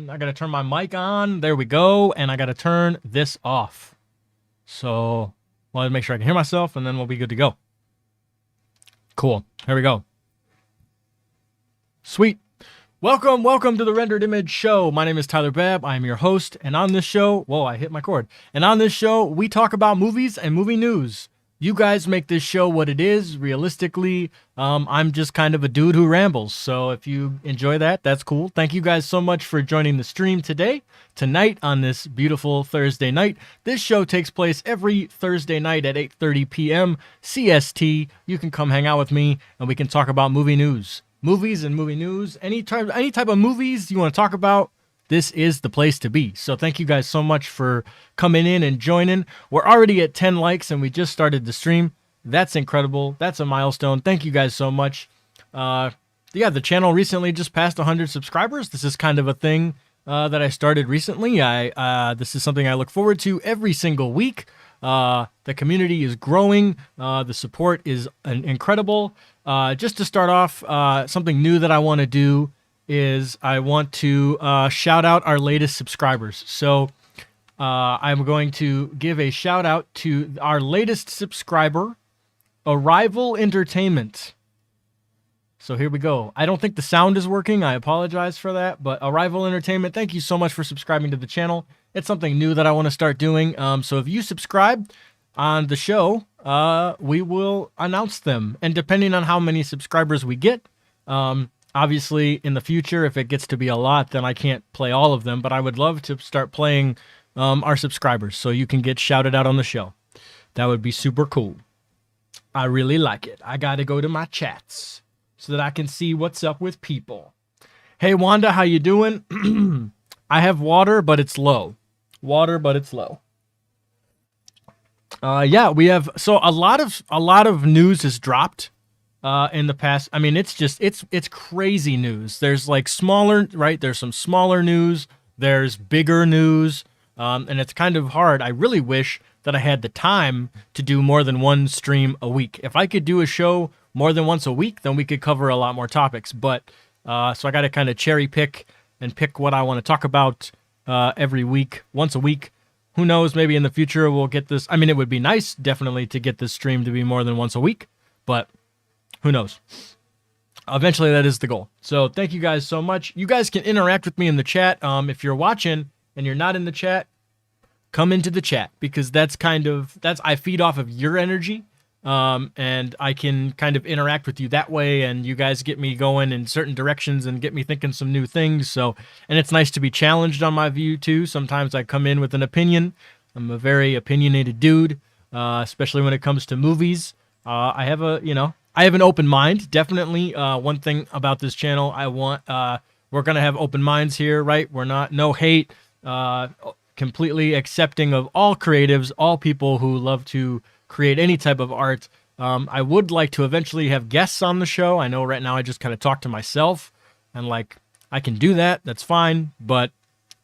I gotta turn my mic on. There we go. And I gotta turn this off. So, well, make sure I can hear myself, and then we'll be good to go. Cool. Here we go. Sweet. Welcome to the Rendered Image Show. My name is Tyler Babb. I am your host, and on this show, whoa, I hit my cord. And on this show, we talk about movies and movie news. You guys make this show what it is. Realistically, I'm just kind of a dude who rambles. So if you enjoy that, that's cool. Thank you guys so much for joining the stream tonight on this beautiful Thursday night. This show takes place every Thursday night at 8:30 p.m. CST. You can come hang out with me, and we can talk about movie news. Movies and movie news. Any type of movies you want to talk about, this is the place to be. So thank you guys so much for coming in and joining. We're already at 10 likes and we just started the stream. That's incredible. That's a milestone. Thank you guys so much. The channel recently just passed 100 subscribers. This is kind of a thing that I started recently. This is something I look forward to every single week. The community is growing. The support is incredible. Just to start off, something new that I want to do is I want to shout out our latest subscribers. So I'm going to give a shout out to our latest subscriber, Arrival Entertainment. So here we go. I don't think the sound is working. I apologize for that. But Arrival Entertainment, thank you so much for subscribing to the channel. It's something new that I want to start doing. So if you subscribe on the show, we will announce them. And depending on how many subscribers we get, obviously, in the future, if it gets to be a lot, then I can't play all of them, but I would love to start playing our subscribers so you can get shouted out on the show. That would be super cool. I really like it. I got to go to my chats so that I can see what's up with people. Hey, Wanda, how you doing? I have water, but it's low. Yeah, we have, so a lot of news has dropped. In the past, I mean, it's crazy news. There's like smaller, right? There's some smaller news. There's bigger news. And it's kind of hard. I really wish that I had the time to do more than one stream a week. If I could do a show more than once a week, then we could cover a lot more topics. But, so I got to kind of cherry pick and pick what I want to talk about, every week, once a week. Who knows? Maybe in the future we'll get this. I mean, it would be nice definitely to get this stream to be more than once a week, but who knows? Eventually, that is the goal. So thank you guys so much. You guys can interact with me in the chat. If you're watching and you're not in the chat, come into the chat because I feed off of your energy. And I can kind of interact with you that way. And you guys get me going in certain directions and get me thinking some new things. So, and it's nice to be challenged on my view too. Sometimes I come in with an opinion. I'm a very opinionated dude, especially when it comes to movies. I have an open mind, definitely. One thing about this channel, we're going to have open minds here, right? We're no hate, completely accepting of all creatives, all people who love to create any type of art. I would like to eventually have guests on the show. I know right now I just kind of talk to myself and like, I can do that. That's fine. But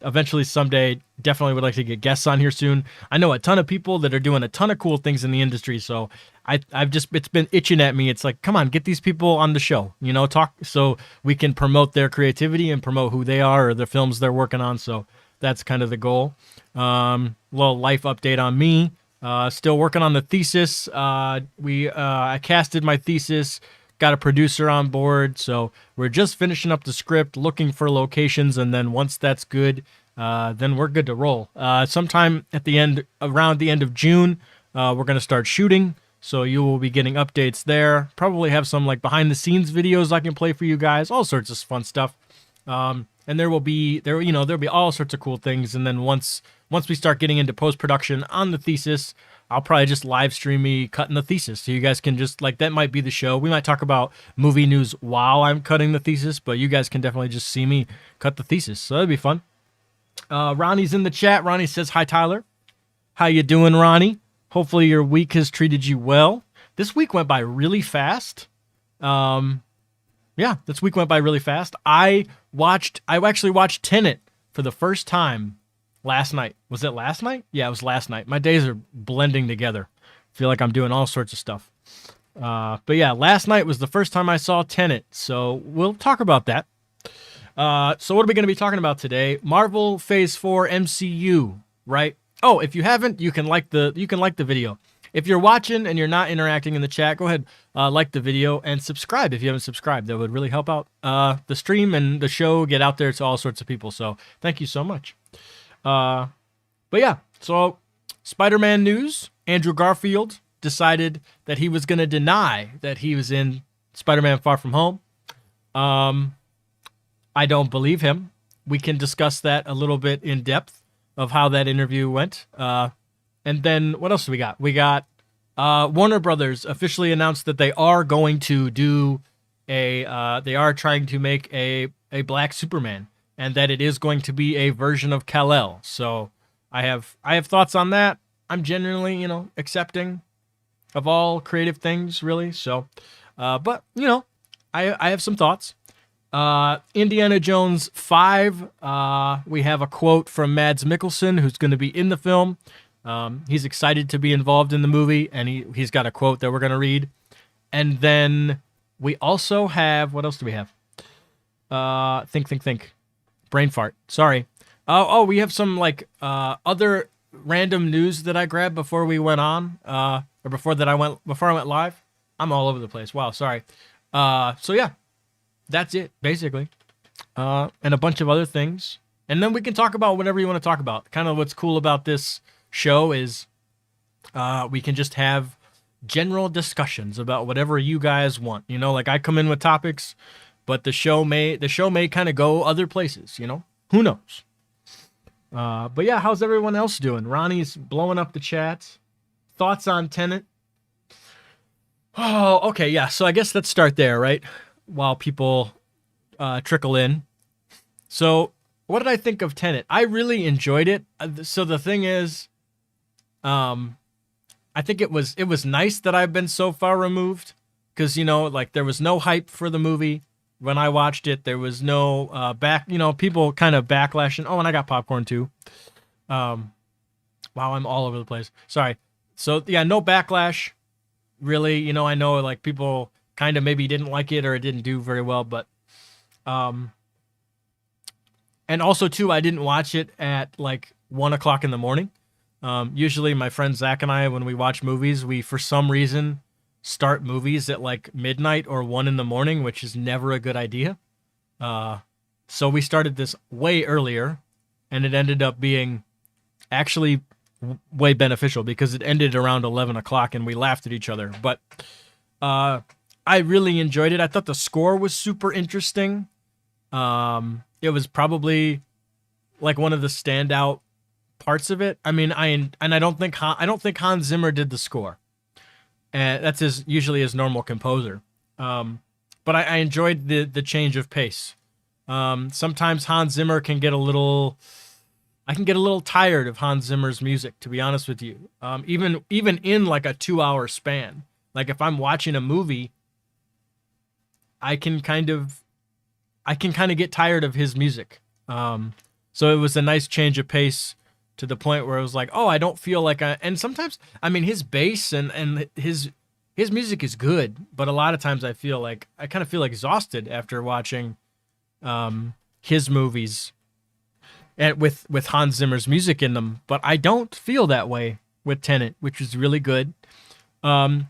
eventually someday, definitely would like to get guests on here soon. I know a ton of people that are doing a ton of cool things in the industry. So it's been itching at me. It's like, come on, get these people on the show, talk so we can promote their creativity and promote who they are or the films they're working on. So that's kind of the goal. Little life update on me. Still working on the thesis. I casted my thesis, got a producer on board. So we're just finishing up the script, looking for locations. And then once that's good, then we're good to roll. Sometime around the end of June, we're going to start shooting. So you will be getting updates there. Probably have some like behind the scenes videos I can play for you guys, all sorts of fun stuff. And there'll be all sorts of cool things. And then once we start getting into post-production on the thesis, I'll probably just live stream me cutting the thesis. So you guys can just like, that might be the show. We might talk about movie news while I'm cutting the thesis, but you guys can definitely just see me cut the thesis. So that'd be fun. Ronnie's in the chat. Ronnie says, hi, Tyler. How you doing, Ronnie? Hopefully your week has treated you well. This week went by really fast. This week went by really fast. I actually watched Tenet for the first time last night. Was it last night? Yeah, it was last night. My days are blending together. I feel like I'm doing all sorts of stuff. But yeah, last night was the first time I saw Tenet, so we'll talk about that. So what are we going to be talking about today? Marvel Phase 4 MCU, right? Oh, if you haven't, you can like the video. If you're watching and you're not interacting in the chat, go ahead, like the video and subscribe if you haven't subscribed. That would really help out the stream and the show get out there to all sorts of people. So thank you so much. But yeah, so Spider-Man news. Andrew Garfield decided that he was going to deny that he was in Spider-Man Far From Home. I don't believe him. We can discuss that a little bit in depth of how that interview went. And then what else do we got? We got Warner Brothers officially announced that they are going to do they are trying to make a black Superman, and that it is going to be a version of Kal-El. So I have thoughts on that. I'm genuinely, accepting of all creative things, really. So, but I have some thoughts. Indiana Jones 5. We have a quote from Mads Mikkelsen, who's going to be in the film. He's excited to be involved in the movie, and he's got a quote that we're going to read. And then we also have, what else do we have? Think. Brain fart. Sorry. Oh, we have some other random news that I grabbed before we went on, or before I went live. I'm all over the place. Wow, sorry. So yeah, that's it basically, and a bunch of other things, and then we can talk about whatever you want to talk about. Kind of what's cool about this show is, we can just have general discussions about whatever you guys want. Like I come in with topics, but the show may kind of go other places. Who knows? But yeah, how's everyone else doing? Ronnie's blowing up the chat. Thoughts on Tenet? Oh, okay, yeah. So I guess let's start there, right? While people trickle in. So what did I think of Tenet? I really enjoyed it. So the thing is, I think it was nice that I've been so far removed, because there was no hype for the movie when I watched it. There was no people kind of backlashing. Oh, and I got popcorn too. Wow, I'm all over the place. Sorry. So yeah, no backlash, really. I know people kind of maybe didn't like it or it didn't do very well, but and also too, I didn't watch it at 1:00 in the morning. Usually my friend Zach and I, when we watch movies, we for some reason start movies at midnight or 1 in the morning, which is never a good idea. So we started this way earlier, and it ended up being actually way beneficial because it ended around 11 o'clock and we laughed at each other. But I really enjoyed it. I thought the score was super interesting. It was probably one of the standout parts of it. I mean, I don't think Hans Zimmer did the score. And that's usually his normal composer. But I enjoyed the change of pace. Sometimes Hans Zimmer can get a little... I can get a little tired of Hans Zimmer's music, to be honest with you. Even in a 2-hour span. If I'm watching a movie, I can kind of get tired of his music. So it was a nice change of pace, to the point where it was oh, I don't feel and sometimes, I mean, his bass and his music is good, but a lot of times I feel I kind of feel exhausted after watching his movies and with Hans Zimmer's music in them. But I don't feel that way with Tenet, which is really good. It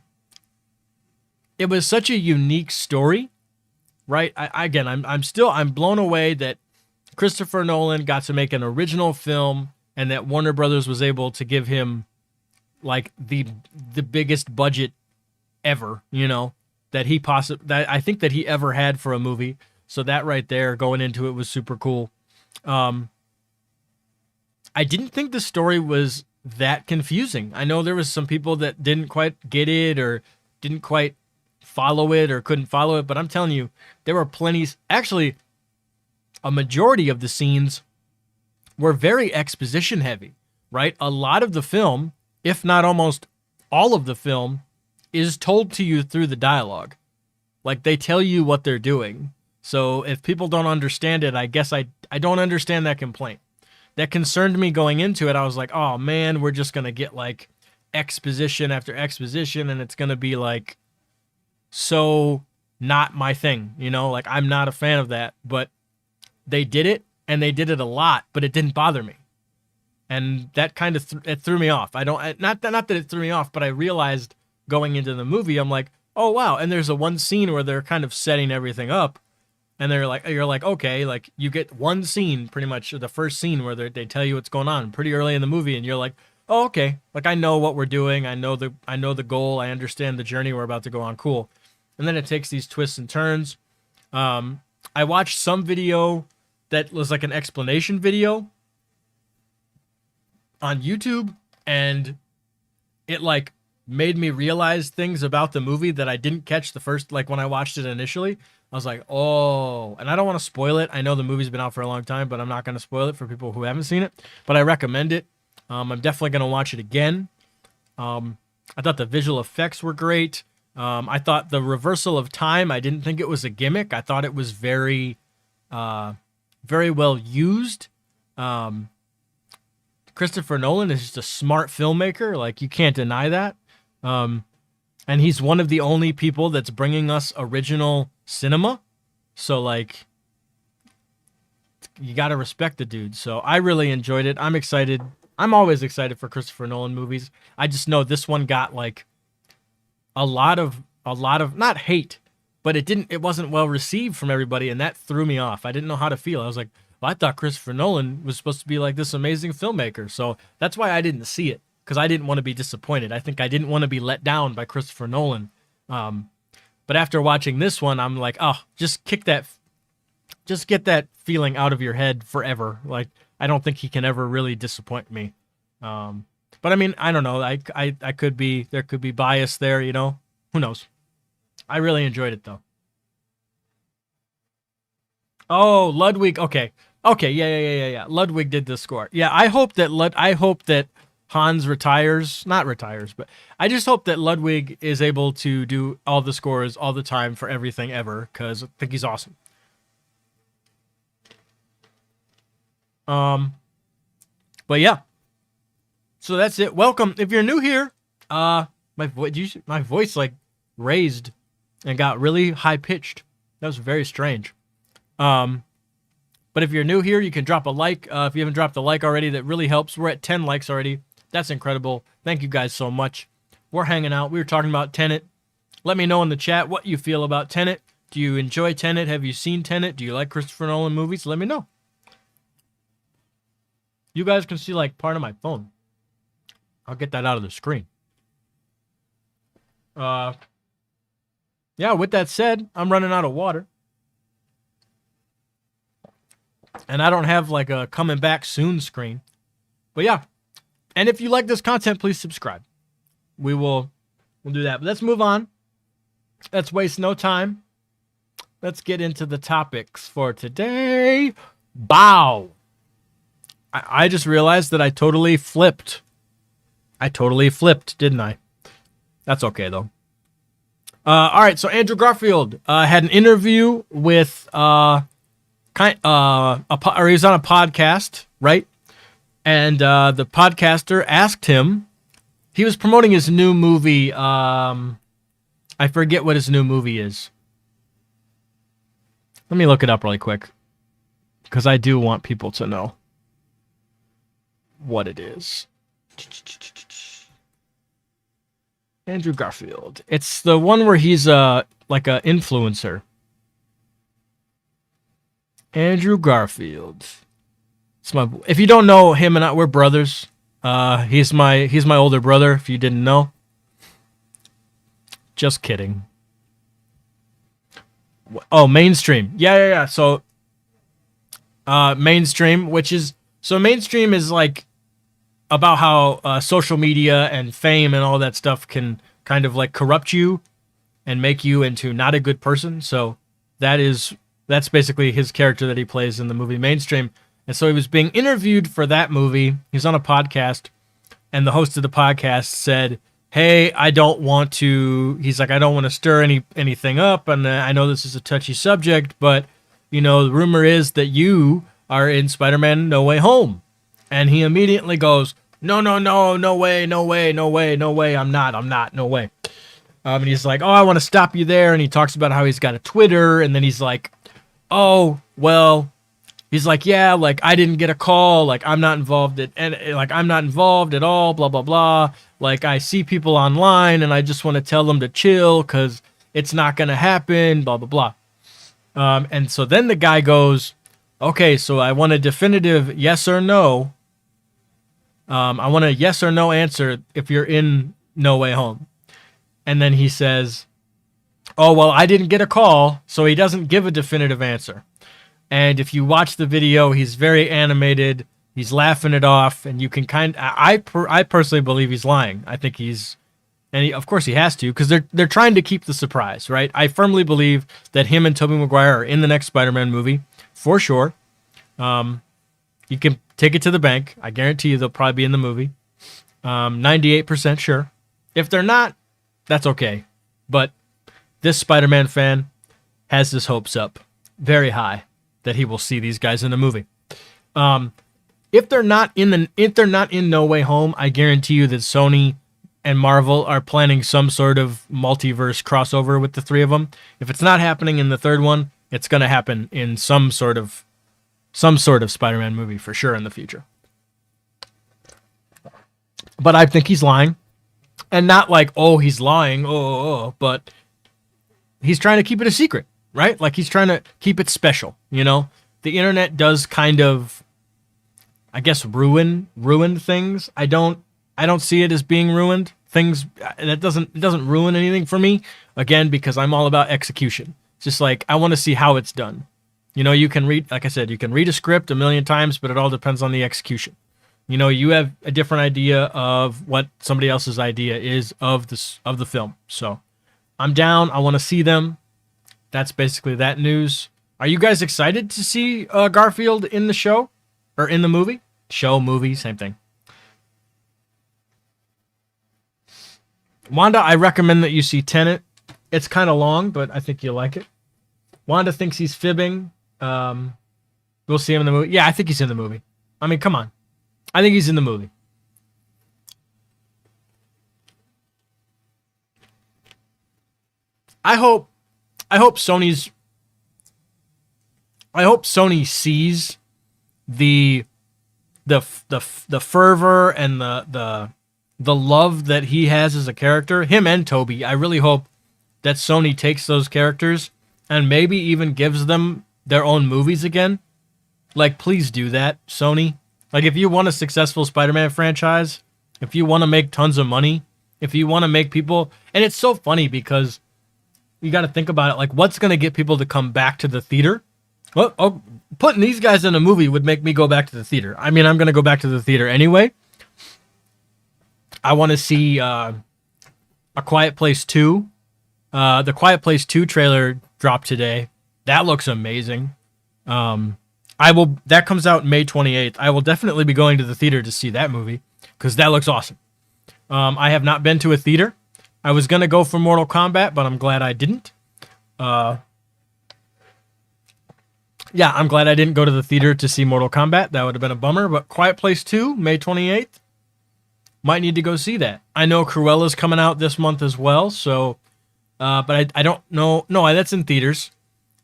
was such a unique story, right? I'm blown away that Christopher Nolan got to make an original film, and that Warner Brothers was able to give him the biggest budget ever, that I think that he ever had for a movie. So that right there, going into it, was super cool. I didn't think the story was that confusing. I know there was some people that didn't quite get it or didn't quite follow it or couldn't follow it, but I'm telling you, there were actually a majority of the scenes were very exposition heavy, right? A lot of the film, if not almost all of the film, is told to you through the dialogue. They tell you what they're doing. So if people don't understand it, I guess I don't understand that complaint. That concerned me going into it. I was like, oh man, we're just going to get exposition after exposition, and it's going to be so not my thing, I'm not a fan of that. But they did it, and they did it a lot, but it didn't bother me. And that kind of it threw me off. Not that it threw me off, but I realized going into the movie, I'm like, oh wow. And there's a one scene where they're kind of setting everything up, and you're like, okay, like you get one scene, pretty much the first scene where they tell you what's going on pretty early in the movie, and you're like, oh okay, like I know what we're doing, I know the goal, I understand the journey we're about to go on, cool. And then it takes these twists and turns. I watched some video that was like an explanation video on YouTube, and it like made me realize things about the movie that I didn't catch the first, like when I watched it initially. I was like, oh, and I don't want to spoil it. I know the movie's been out for a long time, but I'm not going to spoil it for people who haven't seen it, but I recommend it. I'm definitely going to watch it again. I thought the visual effects were great. I thought the reversal of time, I didn't think it was a gimmick. I thought it was very well used. Christopher Nolan is just a smart filmmaker. Like, you can't deny that. And he's one of the only people that's bringing us original cinema. So, like, you got to respect the dude. So I really enjoyed it. I'm excited. I'm always excited for Christopher Nolan movies. I just know this one got like a lot of not hate, but it wasn't well received from everybody, and that threw me off. I didn't know how to feel. I was like, well, I thought Christopher Nolan was supposed to be like this amazing filmmaker. So that's why I didn't see it, because I didn't want to be disappointed. I think I didn't want to be let down by Christopher Nolan. But after watching this one, I'm like, oh, just get that feeling out of your head forever. Like, I don't think he can ever really disappoint me. But I mean, I don't know. There could be bias there, you know, who knows? I really enjoyed it though. Oh, Ludwig. Okay. Yeah. Ludwig did the score. Yeah. I hope that Hans not retires, but I just hope that Ludwig is able to do all the scores all the time for everything ever, because I think he's awesome. But yeah, so that's it. Welcome. If you're new here, my voice like raised and got really high pitched. That was very strange. But if you're new here, you can drop a like. If you haven't dropped a like already, that really helps. We're at 10 likes already. That's incredible. Thank you guys so much. We're hanging out. We were talking about Tenet. Let me know in the chat what you feel about Tenet. Do you enjoy Tenet? Have you seen Tenet? Do you like Christopher Nolan movies? Let me know. You guys can see like part of my phone. I'll get that out of the screen. Yeah, with that said, I'm running out of water. And I don't have like a coming back soon screen. But yeah. And if you like this content, please subscribe. We'll do that. But let's move on. Let's waste no time. Let's get into the topics for today. Bow. I just realized that I totally flipped. Didn't I? That's okay, though. All right, so Andrew Garfield had an interview with he was on a podcast, right? And the podcaster asked him, he was promoting his new movie. I forget what his new movie is. Let me look it up really quick, because I do want people to know what it is. Andrew Garfield. It's the one where he's like a influencer. Andrew Garfield. If you don't know him and I, we're brothers. He's my older brother, if you didn't know. Just kidding. Oh, Mainstream. Yeah. So Mainstream, Mainstream is like about how social media and fame and all that stuff can kind of like corrupt you and make you into not a good person. So that's basically his character that he plays in the movie Mainstream. And so he was being interviewed for that movie. He's on a podcast, and the host of the podcast said, hey, I don't want to stir anything up, and I know this is a touchy subject, but, you know, the rumor is that you are in Spider-Man No Way Home. And he immediately goes, no way, I'm not, no way. And he's like, oh, I want to stop you there. And he talks about how he's got a Twitter, and then he's like, oh, well, He's like, yeah, like I didn't get a call, like I'm not involved like I'm not involved at all, blah blah blah. Like I see people online and I just want to tell them to chill because it's not gonna happen, blah blah blah. And so then the guy goes, okay, so I want a definitive yes or no. I want a yes or no answer if you're in No Way Home. And then he says, oh, well, I didn't get a call, so he doesn't give a definitive answer. And if you watch the video, he's very animated. He's laughing it off, and you can I personally believe he's lying. I think of course he has to, because they're trying to keep the surprise, right? I firmly believe that him and Tobey Maguire are in the next Spider-Man movie, for sure. You can take it to the bank. I guarantee you they'll probably be in the movie. 98% sure. If they're not, that's okay. But this Spider-Man fan has his hopes up very high that he will see these guys in the movie. If they're not in No Way Home, I guarantee you that Sony and Marvel are planning some sort of multiverse crossover with the three of them. If it's not happening in the third one, it's going to happen in some sort of Spider-Man movie for sure in the future. But I think he's lying. And not like, oh, he's lying, but he's trying to keep it a secret, right? Like he's trying to keep it special, you know? The internet does kind of, I guess, ruin things. I don't see it as being ruined. It doesn't ruin anything for me, again, because I'm all about execution. It's just like, I want to see how it's done. You know, you can read, like I said, you can read a script a million times, but it all depends on the execution. You know, you have a different idea of what somebody else's idea is of the film. So I'm down. I want to see them. That's basically that news. Are you guys excited to see Garfield in the show or in the movie? Show, movie, same thing. Wanda, I recommend that you see Tenet. It's kind of long, but I think you'll like it. Wanda thinks he's fibbing. We'll see him in the movie. Yeah, I think he's in the movie. I mean, come on. I think he's in the movie. I hope Sony sees the fervor and the love that he has as a character, him and Toby. I really hope that Sony takes those characters and maybe even gives them their own movies again. Like, please do that, Sony. Like, if you want a successful Spider-Man franchise, if you want to make tons of money, if you want to make people... And it's so funny because you got to think about it. Like, what's going to get people to come back to the theater? Well, putting these guys in a movie would make me go back to the theater. I mean, I'm going to go back to the theater anyway. I want to see A Quiet Place 2. The Quiet Place 2 trailer dropped today. That looks amazing. That comes out May 28th. I will definitely be going to the theater to see that movie because that looks awesome. I have not been to a theater. I was going to go for Mortal Kombat, but I'm glad I didn't. Yeah, I'm glad I didn't go to the theater to see Mortal Kombat. That would have been a bummer, but Quiet Place 2, May 28th. Might need to go see that. I know Cruella's coming out this month as well, so... but I don't know... No, that's in theaters.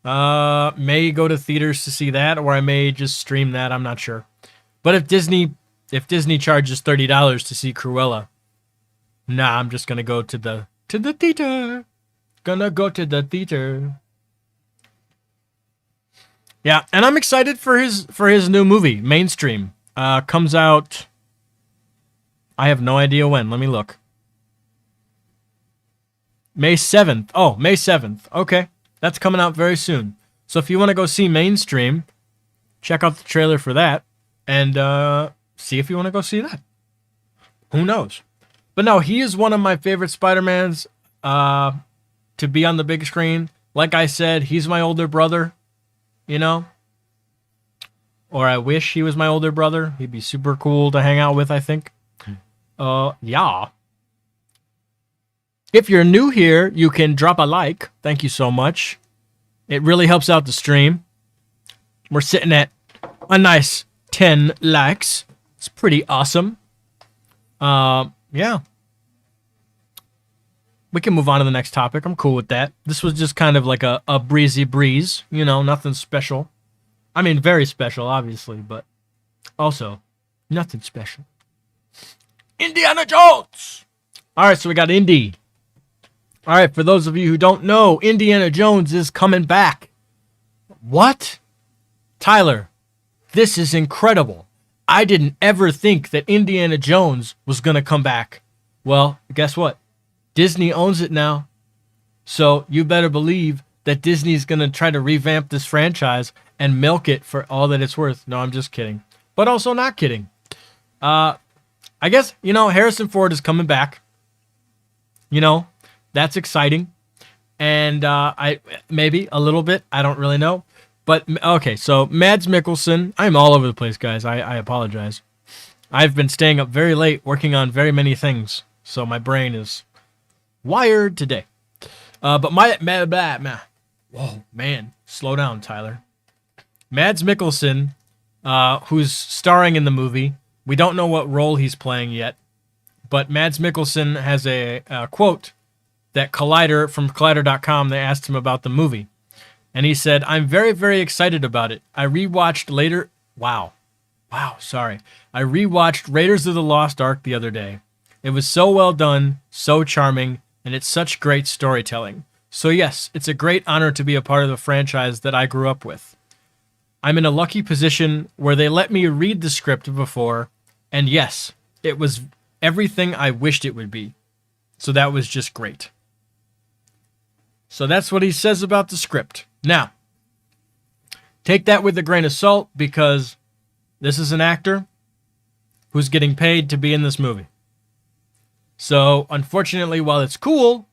May go to theaters to see that, or I may just stream that. I'm not sure. But if Disney charges $30 to see Cruella, nah, I'm just gonna go to the theater. Gonna go to the theater. Yeah, and I'm excited for his new movie, Mainstream. Comes out. I have no idea when. Let me look. May 7th. Oh, May 7th. Okay. That's coming out very soon. So if you want to go see Mainstream, check out the trailer for that and see if you want to go see that. Who knows? But no, he is one of my favorite Spider-Mans to be on the big screen. Like I said, he's my older brother, you know? Or I wish he was my older brother. He'd be super cool to hang out with, I think. Yeah. If you're new here, you can drop a like. Thank you so much. It really helps out the stream. We're sitting at a nice 10 likes. It's pretty awesome. Yeah. We can move on to the next topic. I'm cool with that. This was just kind of like a breezy breeze. You know, nothing special. I mean, very special, obviously, but also nothing special. Indiana Jones! All right, so we got Indy. All right, for those of you who don't know, Indiana Jones is coming back. What? Tyler, this is incredible. I didn't ever think that Indiana Jones was going to come back. Well, guess what? Disney owns it now. So you better believe that Disney's going to try to revamp this franchise and milk it for all that it's worth. No, I'm just kidding. But also not kidding. I guess, Harrison Ford is coming back. That's exciting. And I maybe a little bit. I don't really know. But, okay, so Mads Mikkelsen. I'm all over the place, guys. I apologize. I've been staying up very late working on very many things. So my brain is wired today. But whoa, man. Slow down, Tyler. Mads Mikkelsen, who's starring in the movie. We don't know what role he's playing yet. But Mads Mikkelsen has a quote that Collider, from Collider.com, they asked him about the movie. And he said, I'm very, very excited about it. I rewatched Raiders of the Lost Ark the other day. It was so well done, so charming, and it's such great storytelling. So yes, it's a great honor to be a part of the franchise that I grew up with. I'm in a lucky position where they let me read the script before, and yes, it was everything I wished it would be. So that was just great. So that's what he says about the script. Now, take that with a grain of salt, because this is an actor who's getting paid to be in this movie. So, unfortunately, while it's cool,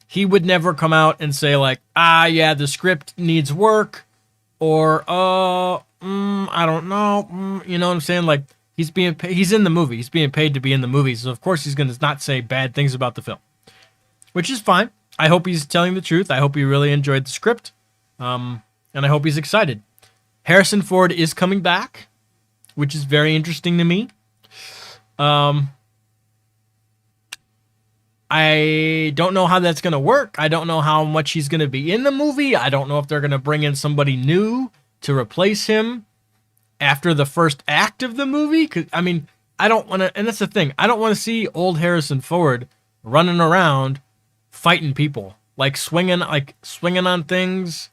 he would never come out and say, like, the script needs work, or, I don't know, you know what I'm saying? Like, he's in the movie. He's being paid to be in the movie, so of course he's going to not say bad things about the film, which is fine. I hope he's telling the truth. I hope he really enjoyed the script, and I hope he's excited. Harrison Ford is coming back, which is very interesting to me. I don't know how that's going to work. I don't know how much he's going to be in the movie. I don't know if they're going to bring in somebody new to replace him after the first act of the movie. 'Cause, I mean, I don't want to, and that's the thing. I don't want to see old Harrison Ford running around fighting people, like swinging on things.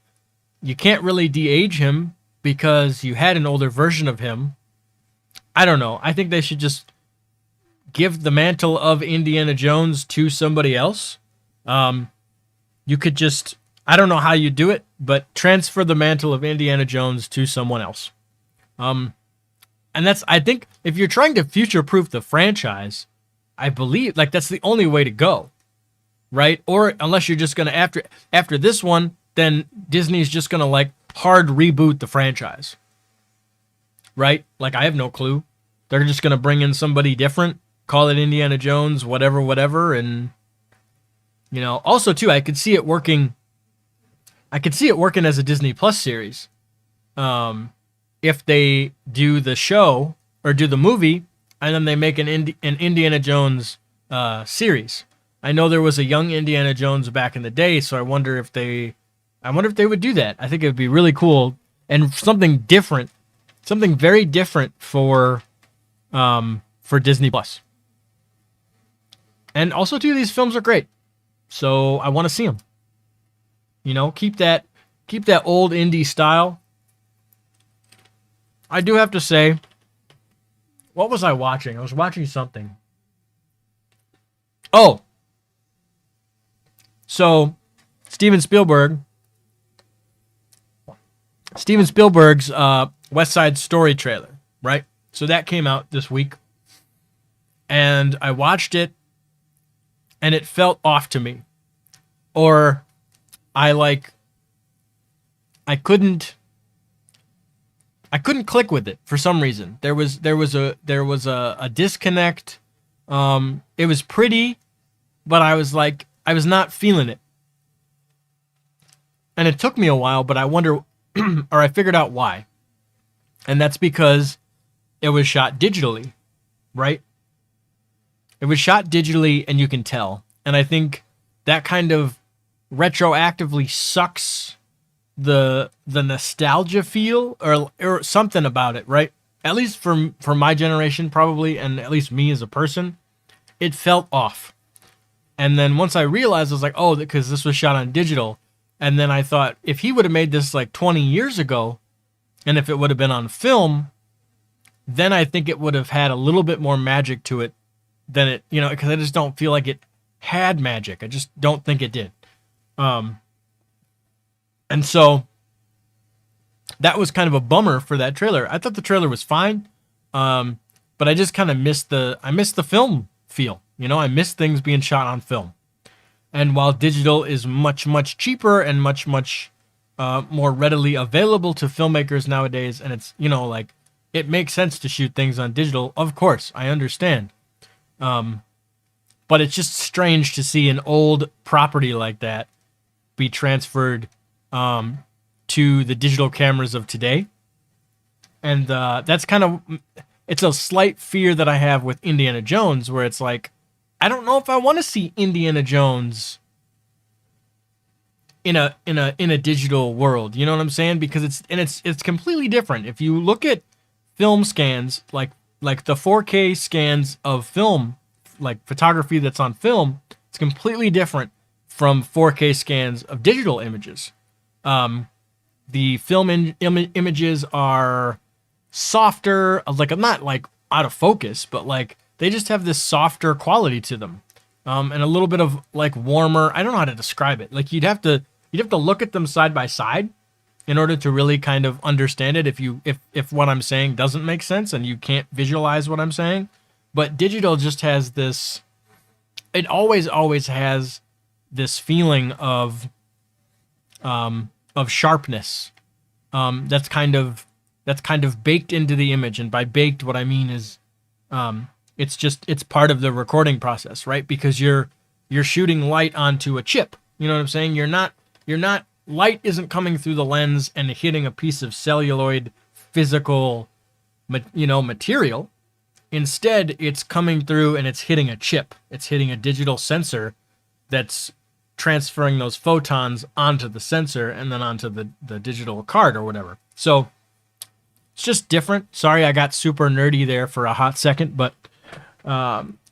You can't really de-age him because you had an older version of him. I don't know. I think they should just give the mantle of Indiana Jones to somebody else. You could just, I don't know how you do it, but transfer the mantle of Indiana Jones to someone else. And that's, I think, if you're trying to future-proof the franchise, I believe, like, that's the only way to go, right? Or unless you're just going to, after this one, then Disney's just going to, like, hard reboot the franchise, right? Like, I have no clue. They're just going to bring in somebody different, call it Indiana Jones, whatever, and, also, too, I could see it working as a Disney Plus series. If they do the show or do the movie and then they make an Indiana Jones series. I know there was a young Indiana Jones back in the day, so I wonder if they would do that. I think it would be really cool and something different, something very different for Disney Plus. And also, too, these films are great, so I want to see them. Keep that old indie style. I do have to say, what was I watching? I was watching something. Oh. So, Steven Spielberg's West Side Story trailer, right? So that came out this week. And I watched it, and it felt off to me. Or I couldn't click with it for some reason. There was a disconnect. It was pretty, but I was not feeling it. And it took me a while, but I wonder, or I figured out why. And that's because it was shot digitally, right? It was shot digitally, and you can tell. And I think that kind of retroactively sucks the nostalgia feel or something about it, right? At least for my generation, probably, and at least me as a person, it felt off. And then once I realized, I was like, oh, because this was shot on digital. And then I thought, if he would have made this like 20 years ago, and if it would have been on film, then I think it would have had a little bit more magic to it than it, because I just don't feel like it had magic. I just don't think it did. And so that was kind of a bummer for that trailer. I thought the trailer was fine, but I just kind of missed the film feel. I miss things being shot on film. And while digital is much, much cheaper and much, much more readily available to filmmakers nowadays, and it's, like, it makes sense to shoot things on digital, of course, I understand. But it's just strange to see an old property like that be transferred to the digital cameras of today. And that's kind of, it's a slight fear that I have with Indiana Jones, where it's like, I don't know if I want to see Indiana Jones in a digital world. You know what I'm saying? Because it's completely different. If you look at film scans, like the 4K scans of film, like photography that's on film, it's completely different from 4K scans of digital images. The film images are softer, like, not like out of focus, but like they just have this softer quality to them, and a little bit of like warmer. I don't know how to describe it. Like you'd have to look at them side by side in order to really kind of understand it. If what I'm saying doesn't make sense and you can't visualize what I'm saying, but digital just has this. It always has this feeling of sharpness. That's kind of baked into the image, and by baked, what I mean is, it's part of the recording process, right? Because you're shooting light onto a chip. You know what I'm saying? You're not light isn't coming through the lens and hitting a piece of celluloid physical, material. Instead, it's coming through and it's hitting a chip. It's hitting a digital sensor that's transferring those photons onto the sensor and then onto the digital card or whatever. So it's just different. Sorry, I got super nerdy there for a hot second, but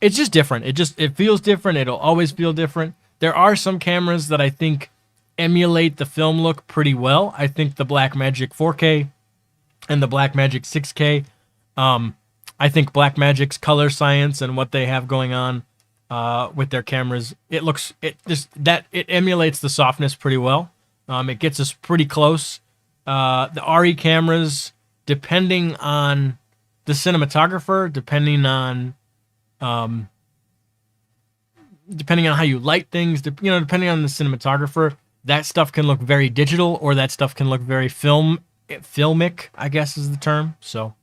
it's just different. It feels different. It'll always feel different. There are some cameras that I think emulate the film look pretty well. I think the Blackmagic 4K and the Blackmagic 6K. I think Blackmagic's color science and what they have going on with their cameras, it emulates the softness pretty well. It gets us pretty close. The RE cameras, depending on the cinematographer, depending on how you light things, depending on the cinematographer, that stuff can look very digital, or that stuff can look very filmic, I guess is the term. So,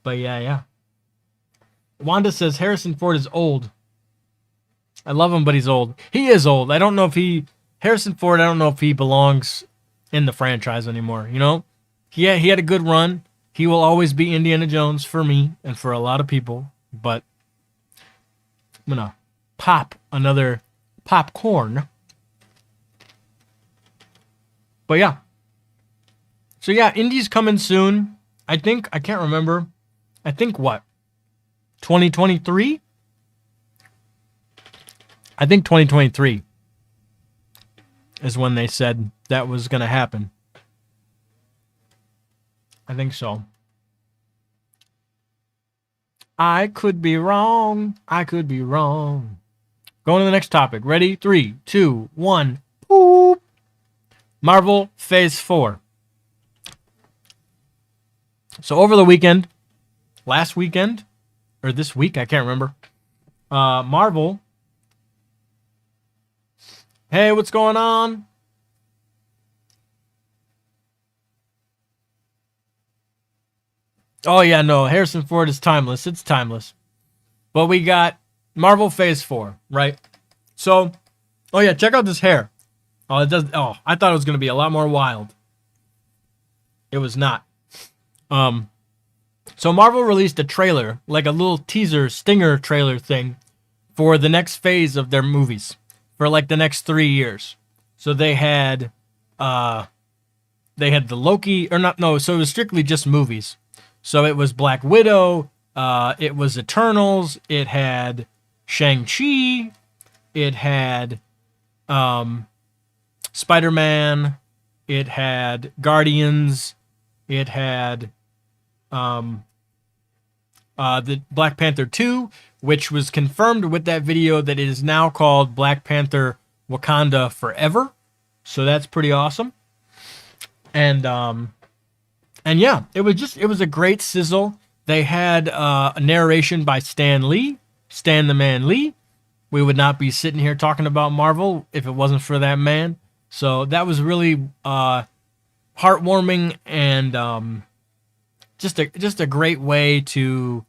but yeah. Wanda says Harrison Ford is old. I love him, but he's old. He is old. Harrison Ford, I don't know if he belongs in the franchise anymore. He had a good run. He will always be Indiana Jones for me and for a lot of people. But I'm gonna pop another popcorn. But yeah. So yeah, Indy's coming soon. I can't remember. I think what? 2023? I think 2023 is when they said that was going to happen. I think so. I could be wrong. Going to the next topic. Ready? 3, 2, 1. Boop. Marvel Phase 4. So over the weekend, last weekend, or this week, I can't remember. Marvel. Hey, what's going on? Oh, yeah, no, Harrison Ford is timeless. It's timeless. But we got Marvel Phase 4, right? So, oh, yeah, check out this hair. I thought it was going to be a lot more wild. It was not. So Marvel released a trailer, like a little teaser, stinger trailer thing for the next phase of their movies, for like the next 3 years. So they had they had the Loki, or not, no, so it was strictly just movies. So it was Black Widow, it was Eternals, it had Shang-Chi, it had Spider-Man, it had Guardians, it had the Black Panther 2, which was confirmed with that video that it is now called Black Panther Wakanda Forever. So that's pretty awesome. And yeah, it was a great sizzle. They had a narration by Stan the Man Lee. We would not be sitting here talking about Marvel if it wasn't for that man. So that was really heartwarming and just a great way to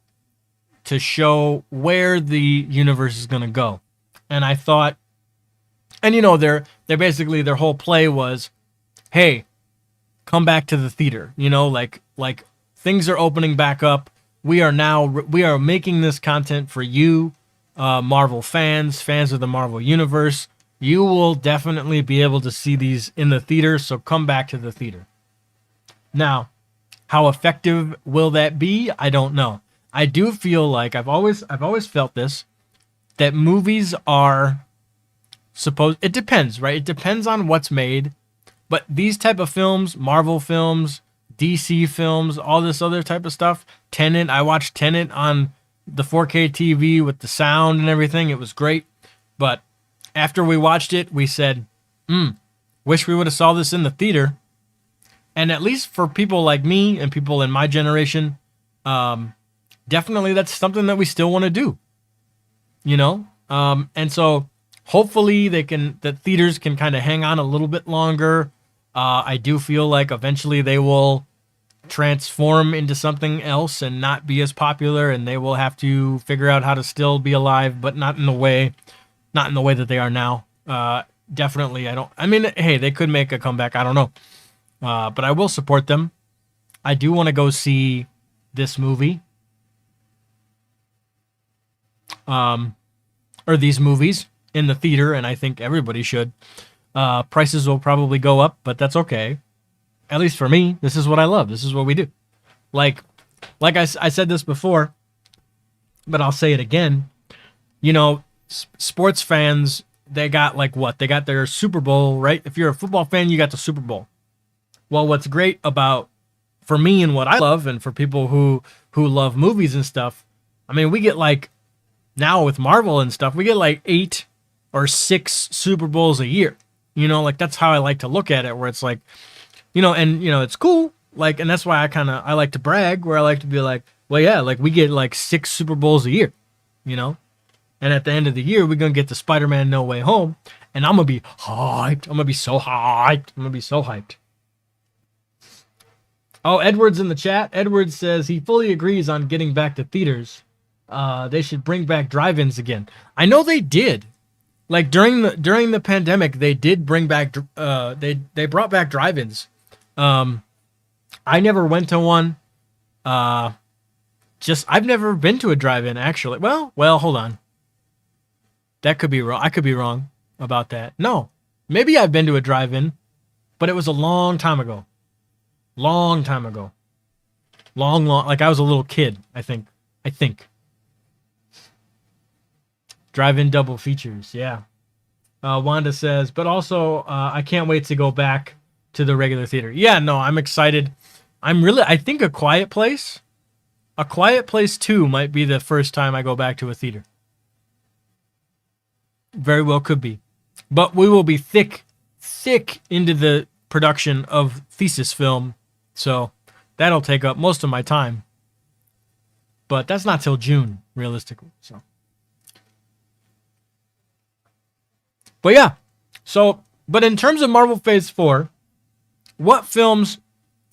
show where the universe is going to go. And I thought, and you know, they basically, their whole play was, hey, come back to the theater. You know, like things are opening back up. We are making this content for you, Marvel fans of the Marvel universe. You will definitely be able to see these in the theater, so come back to the theater. Now, how effective will that be? I don't know. I do feel like I've always felt this, that movies are supposed, it depends, right? It depends on what's made, but these type of films, Marvel films, DC films, all this other type of stuff, Tenet, I watched Tenet on the 4K TV with the sound and everything. It was great. But after we watched it, we said, wish we would have saw this in the theater. And at least for people like me and people in my generation, definitely that's something that we still want to do, you know? And so hopefully the theaters can kind of hang on a little bit longer. I do feel like eventually they will transform into something else and not be as popular, and they will have to figure out how to still be alive, but not in the way that they are now. Definitely, hey, they could make a comeback. I don't know. But I will support them. I do want to go see this movie. Or these movies in the theater, and I think everybody should. Prices will probably go up, but that's okay. At least for me, this is what I love. This is what we do. Like I said this before, but I'll say it again. You know, sports fans, they got like what? They got their Super Bowl, right? If you're a football fan, you got the Super Bowl. Well, what's great about, for me and what I love, and for people who love movies and stuff, I mean, we get like, now with Marvel and stuff, we get like 8 or 6 Super Bowls a year. You know, like that's how I like to look at it, where it's like, you know, and you know, it's cool. Like, and that's why I like to brag, where I like to be like, well, yeah, like we get like 6 Super Bowls a year, you know? And at the end of the year, we're going to get the Spider-Man No Way Home, and I'm going to be hyped. I'm going to be so hyped. Oh, Edward's in the chat. Edward says he fully agrees on getting back to theaters. They should bring back drive-ins again. I know they did. Like during the pandemic, they did bring back they brought back drive-ins. I never went to one. I've never been to a drive-in actually. Well, hold on. That could be wrong. I could be wrong about that. No, maybe I've been to a drive-in, but it was a long time ago. Long, like I was a little kid, I think. Drive-in double features, yeah. Wanda says, but also, I can't wait to go back to the regular theater. Yeah, no, I'm excited. I think A Quiet Place 2 might be the first time I go back to a theater. Very well could be. But we will be thick into the production of thesis film, so that'll take up most of my time. But that's not till June, realistically, so. But yeah, but in terms of Marvel Phase 4, what films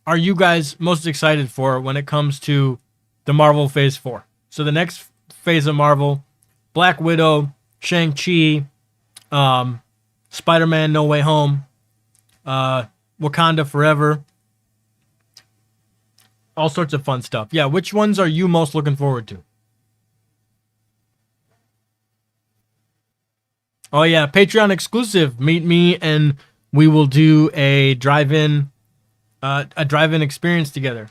are you guys most excited for when it comes to the Marvel Phase 4? So the next phase of Marvel, Black Widow, Shang-Chi, Spider-Man No Way Home, Wakanda Forever, all sorts of fun stuff. Yeah, which ones are you most looking forward to? Oh yeah, Patreon exclusive. Meet me and we will do a drive-in experience together.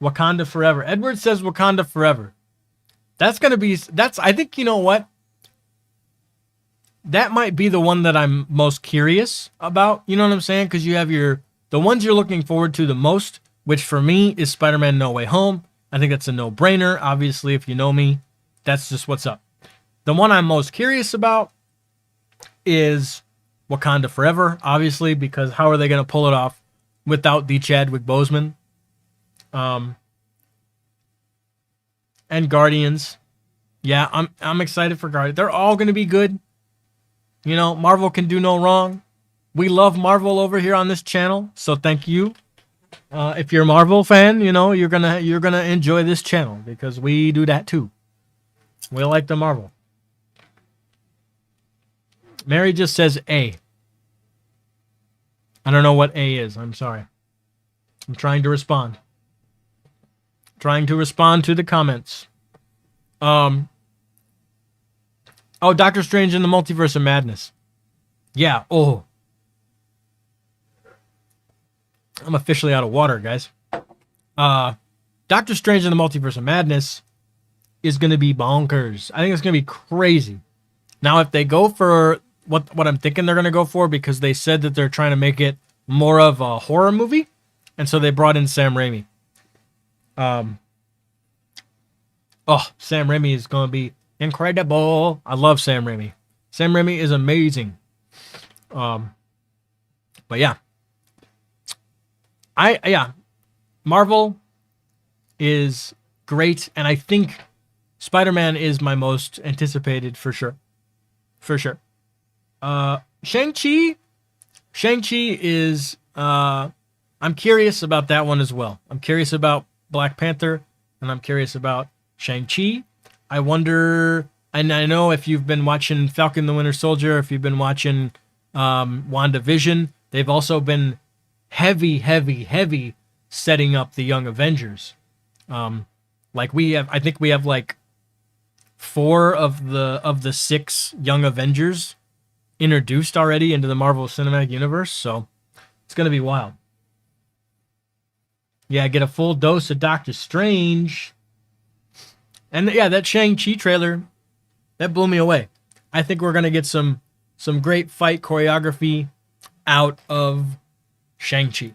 Wakanda Forever. Edward says Wakanda Forever. That's going to be, I think, you know what? That might be the one that I'm most curious about. You know what I'm saying? Because you have the ones you're looking forward to the most, which for me is Spider-Man No Way Home. I think that's a no-brainer. Obviously, if you know me, that's just what's up. The one I'm most curious about is Wakanda Forever, obviously, because how are they going to pull it off without the Chadwick Boseman? And Guardians. Yeah, I'm excited for Guardians. They're all going to be good. You know, Marvel can do no wrong. We love Marvel over here on this channel, so thank you. If you're a Marvel fan, you know, you're gonna enjoy this channel because we do that too. We like the Marvel. Mary just says A. I don't know what A is. I'm sorry. I'm trying to respond. Trying to respond to the comments. Oh, Doctor Strange in the Multiverse of Madness. Yeah. Oh. I'm officially out of water, guys. Doctor Strange in the Multiverse of Madness is going to be bonkers. I think it's going to be crazy. Now, if they go for what I'm thinking they're going to go for, because they said that they're trying to make it more of a horror movie, and so they brought in Sam Raimi. Sam Raimi is going to be incredible. I love Sam Raimi. Sam Raimi is amazing. But yeah. Marvel is great, and I think Spider-Man is my most anticipated for sure. For sure. Shang-Chi is I'm curious about that one as well. I'm curious about Black Panther, and I'm curious about Shang-Chi. I wonder, and I know if you've been watching Falcon the Winter Soldier, if you've been watching WandaVision, they've also been heavy setting up the Young Avengers. I think we have like 4 of the 6 Young Avengers introduced already into the Marvel Cinematic Universe, so it's gonna be wild. Yeah, get a full dose of Doctor Strange. And yeah, that Shang-Chi trailer, that blew me away. I think we're gonna get some great fight choreography out of Shang-Chi.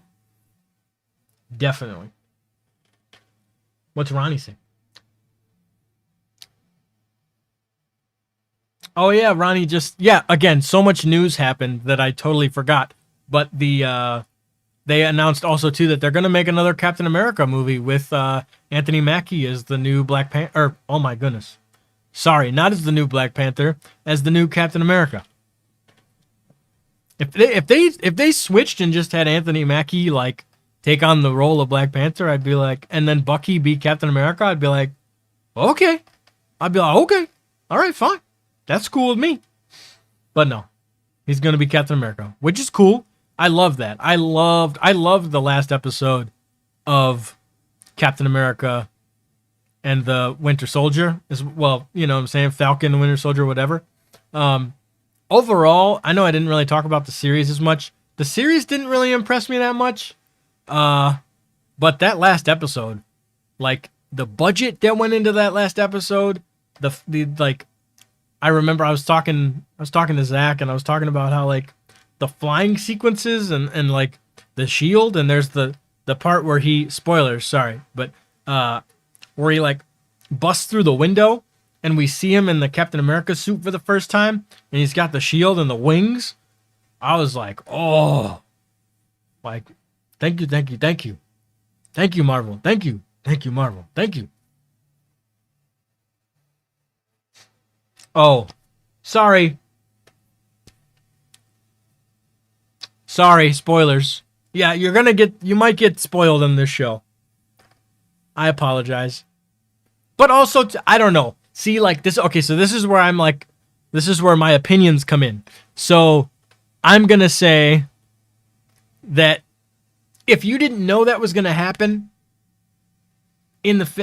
Definitely. What's Ronnie saying? Oh yeah, Ronnie again, so much news happened that I totally forgot. But they announced also too that they're going to make another Captain America movie with Anthony Mackie as the new Black Panther. Oh my goodness. Sorry, not as the new Black Panther, as the new Captain America. If they switched and just had Anthony Mackie like take on the role of Black Panther, I'd be like, and then Bucky be Captain America, I'd be like, okay. I'd be like, okay, all right, fine. That's cool with me. But no, he's going to be Captain America, which is cool. I love that. I loved the last episode of Captain America and the Winter Soldier as well. You know what I'm saying? Falcon, the Winter Soldier, whatever. Overall, I know I didn't really talk about the series as much. The series didn't really impress me that much. But that last episode, like the budget that went into that last episode, I remember I was talking to Zach, and I was talking about how like the flying sequences and like the shield, and there's the part where spoilers, sorry, but where he like busts through the window, and we see him in the Captain America suit for the first time, and he's got the shield and the wings. I was like, oh, like, thank you, Marvel, thank you, Marvel, thank you. Oh, sorry, spoilers. Yeah, you might get spoiled in this show. I apologize. But also, I don't know. See, like this, okay, so this is where I'm like, this is where my opinions come in. So, I'm gonna say that if you didn't know that was gonna happen,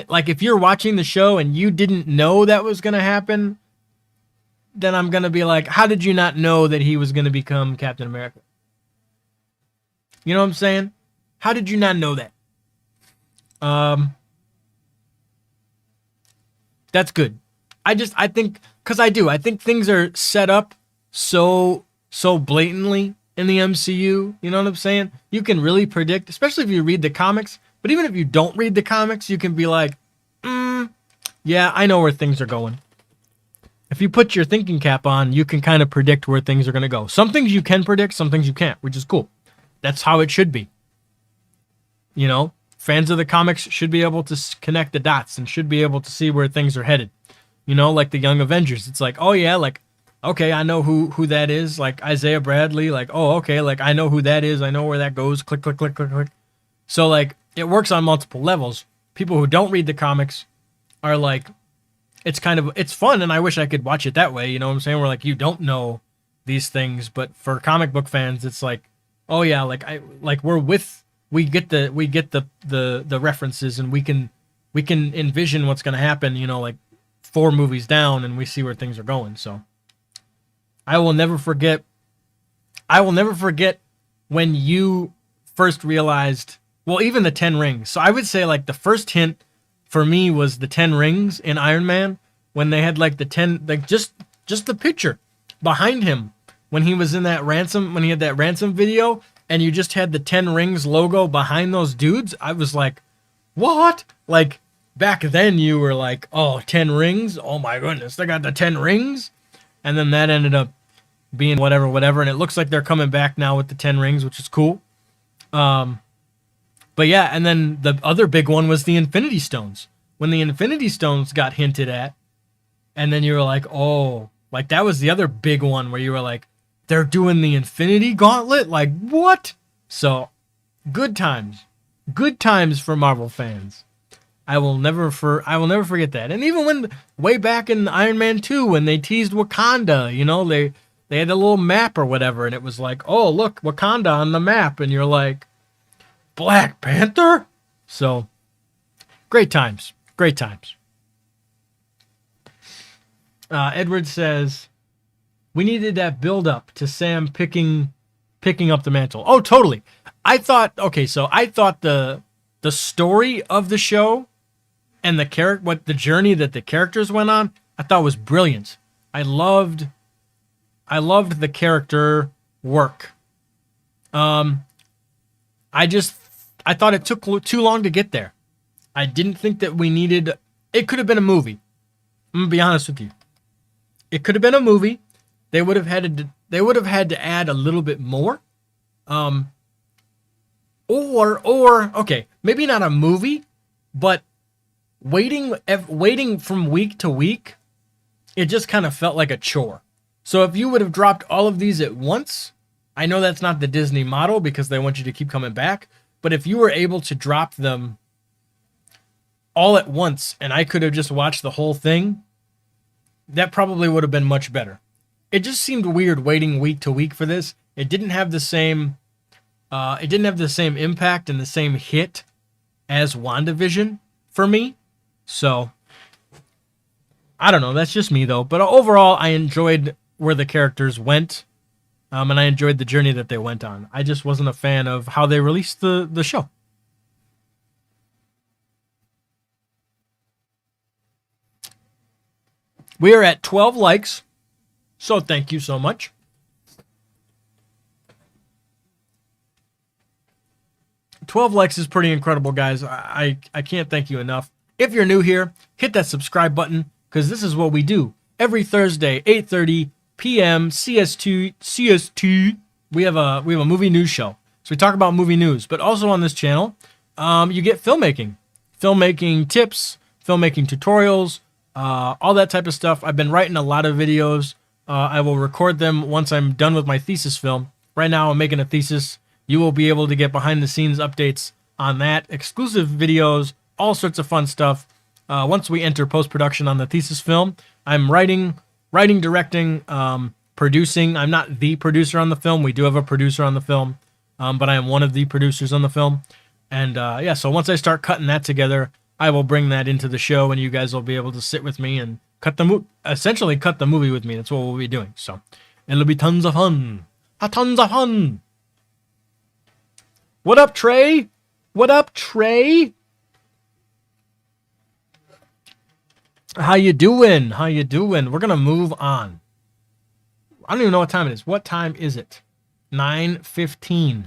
like if you're watching the show and you didn't know that was gonna happen, then I'm gonna be like, how did you not know that he was gonna become Captain America? You know what I'm saying? How did you not know that? That's good. I think, because I think things are set up so blatantly in the MCU. You know what I'm saying? You can really predict, especially if you read the comics. But even if you don't read the comics, you can be like, yeah, I know where things are going. If you put your thinking cap on, you can kind of predict where things are going to go. Some things you can predict, some things you can't, which is cool. That's how it should be. You know, fans of the comics should be able to connect the dots and should be able to see where things are headed. You know, like the Young Avengers. It's like, oh yeah, like, okay, I know who that is. Like Isaiah Bradley, like, oh, okay, like I know who that is. I know where that goes. Click, click, click, click, click. So like, it works on multiple levels. People who don't read the comics are like, it's fun, and I wish I could watch it that way. You know what I'm saying? Where like you don't know these things, but for comic book fans, it's like, oh yeah, like we get the references, and we can envision what's going to happen. You know, like 4 movies down, and we see where things are going. So I will never forget when you first realized, well, even the 10 rings. So I would say like the first hint for me was the 10 rings in Iron Man, when they had like the 10, like just the picture behind him when he was in that ransom, when he had that ransom video, and you just had the 10 rings logo behind those dudes. I was like, what? Like back then you were like, oh, 10 rings? Oh my goodness, they got the 10 rings? And then that ended up being whatever. And it looks like they're coming back now with the 10 rings, which is cool. But yeah, and then the other big one was the Infinity Stones. When the Infinity Stones got hinted at, and then you were like, oh, like that was the other big one where you were like, they're doing the Infinity Gauntlet? Like, what? So, good times. Good times for Marvel fans. I will never forget that. And even when, way back in Iron Man 2, when they teased Wakanda, you know, they had a little map or whatever, and it was like, oh, look, Wakanda on the map, and you're like, Black Panther? So, great times. Great times. Edward says, we needed that build-up to Sam picking up the mantle. Oh, totally. I thought the story of the show and the journey that the characters went on, I thought was brilliant. I loved the character work. I thought it took too long to get there. I didn't think that we needed... It could have been a movie. I'm going to be honest with you. It could have been a movie. They would have had to add a little bit more. Okay, maybe not a movie, but waiting from week to week, it just kind of felt like a chore. So if you would have dropped all of these at once, I know that's not the Disney model because they want you to keep coming back, but if you were able to drop them all at once and I could have just watched the whole thing, that probably would have been much better. It just seemed weird waiting week to week for this. It didn't have the same impact and the same hit as WandaVision for me. So I don't know. That's just me though. But overall, I enjoyed where the characters went. And I enjoyed the journey that they went on. I just wasn't a fan of how they released the show. We are at 12 likes, so thank you so much. $12 likes is pretty incredible, guys. I can't thank you enough. If you're new here, hit that subscribe button, because this is what we do. Every Thursday, 8:30 p.m. CST, we have a movie news show. So we talk about movie news, but also on this channel, you get filmmaking tips, filmmaking tutorials, all that type of stuff. I've been writing a lot of videos. I will record them once I'm done with my thesis film. Right now I'm making a thesis. You will be able to get behind the scenes updates on that, exclusive videos, all sorts of fun stuff. Once we enter post-production on the thesis film, I'm writing, directing, producing. I'm not the producer on the film. We do have a producer on the film, but I am one of the producers on the film. And so once I start cutting that together, I will bring that into the show, and you guys will be able to sit with me and essentially cut the movie with me. That's what we'll be doing. So it'll be tons of fun. Tons of fun. What up, Trey? What up, Trey? How you doing? How you doing? We're gonna move on. I don't even know what time it is. What time is it? 9:15.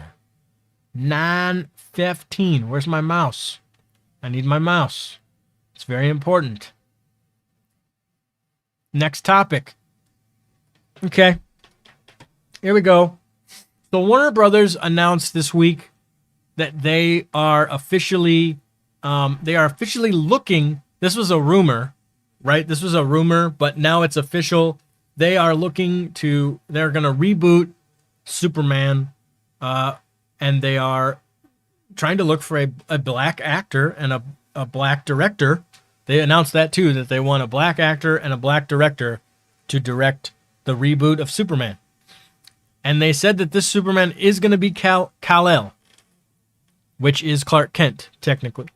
9:15. Where's my mouse? I need my mouse. It's very important. Next topic. Okay. Here we go. So Warner Brothers announced this week that they are officially looking. This was a rumor, right? This was a rumor, but now it's official. They're going to reboot Superman, and they are trying to look for a black actor and a black director. They announced that too, that they want a black actor and a black director to direct the reboot of Superman. And they said that this Superman is going to be Kal-El, which is Clark Kent, technically.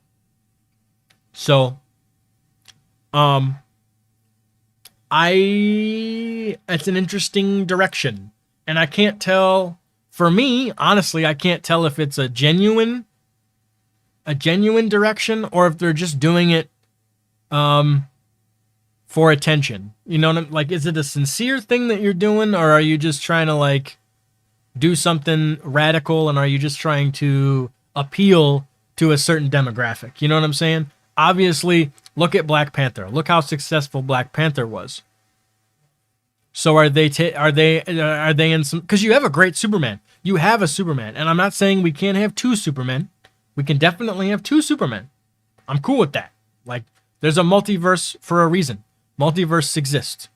So, it's an interesting direction. And I can't tell, for me, honestly, I can't tell if it's a genuine direction or if they're just doing it for attention. You know what I'm like? Is it a sincere thing that you're doing, or are you just trying to like do something radical, and are you just trying to appeal to a certain demographic? You know what I'm saying? Obviously, look at Black Panther. Look how successful Black Panther was. So are they in some, because you have a great Superman. You have a Superman, and I'm not saying we can't have two Supermen. We can definitely have two Supermen. I'm cool with that. Like, there's a multiverse for a reason. Multiverse exists.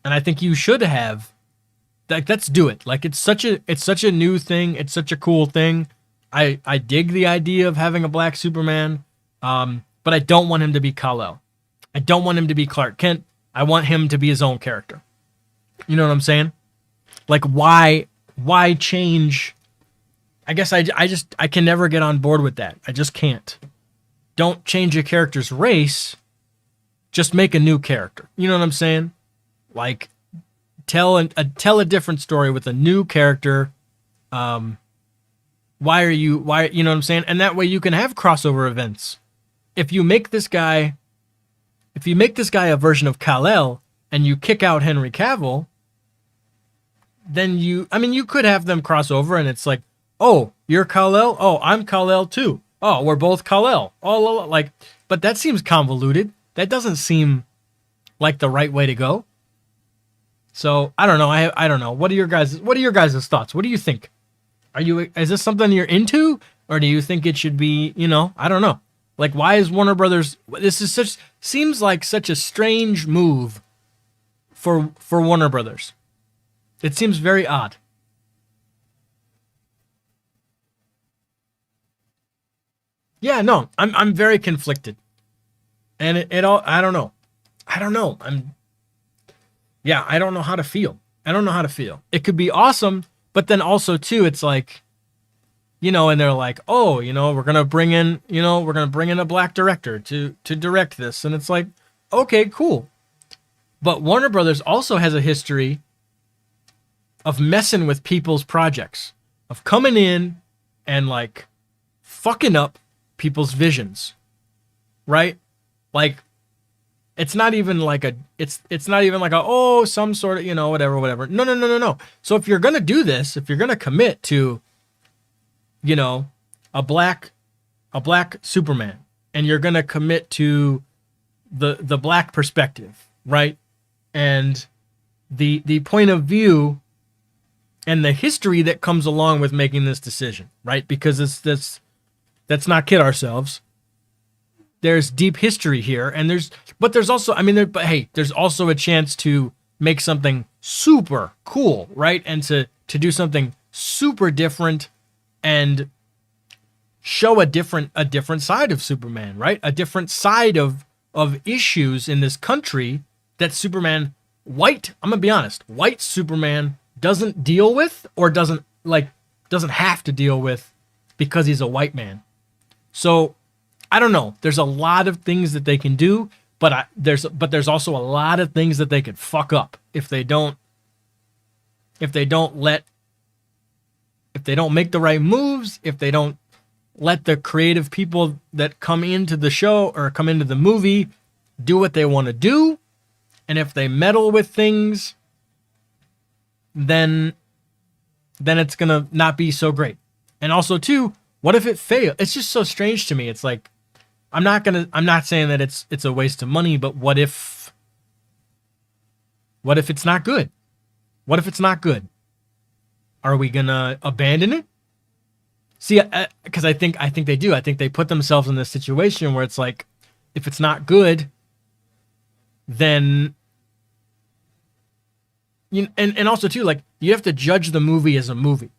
And I think you should have, like, let's do it. Like, it's such a new thing. It's such a cool thing. I dig the idea of having a black Superman, but I don't want him to be Kal-El. I don't want him to be Clark Kent. I want him to be his own character. You know what I'm saying? Like, why change? I guess I can never get on board with that. I just can't. Don't change a character's race. Just make a new character. You know what I'm saying? Like, tell a different story with a new character. Why you know what I'm saying? And that way you can have crossover events. If you make this guy a version of Kal-El and you kick out Henry Cavill, then you could have them cross over and it's like, oh, you're Kal-El? Oh, I'm Kal-El too. Oh, we're both Kal-El. Oh, like, but that seems convoluted. That doesn't seem like the right way to go. So I don't know. I don't know. What are your guys' thoughts? What do you think? Is this something you're into, or do you think it should be, I don't know. Like, why is Warner Brothers, seems like such a strange move for Warner Brothers. It seems very odd. Yeah, no, I'm very conflicted. And it all, I don't know. I don't know how to feel. It could be awesome, but then also too, it's like, and they're like, oh, we're going to bring in a black director to direct this. And it's like, okay, cool. But Warner Brothers also has a history of messing with people's projects, of coming in and like fucking up people's visions, right? Like, it's not even like some sort of, whatever. No. So if you're going to do this, if you're going to commit to, a black Superman, and you're going to commit to the black perspective, right? And the point of view and the history that comes along with making this decision, right? Because let's not kid ourselves. There's deep history here, and there's also, there's also a chance to make something super cool, right? And to do something super different and show a different side of Superman, right? A different side of issues in this country that Superman, I'm gonna be honest, white Superman doesn't deal with, or doesn't have to deal with, because he's a white man. So I don't know. There's a lot of things that they can do, There's also a lot of things that they could fuck up if they don't make the right moves, if they don't let the creative people that come into the show or come into the movie do what they want to do, and if they meddle with things, then it's gonna not be so great. And also too, what if it fails? It's just so strange to me. It's like, I'm not saying that it's a waste of money, but what if it's not good? What if it's not good? Are we gonna abandon it? See, because I think they do. I think they put themselves in this situation where it's like, if it's not good, then and also too, like, you have to judge the movie as a movie.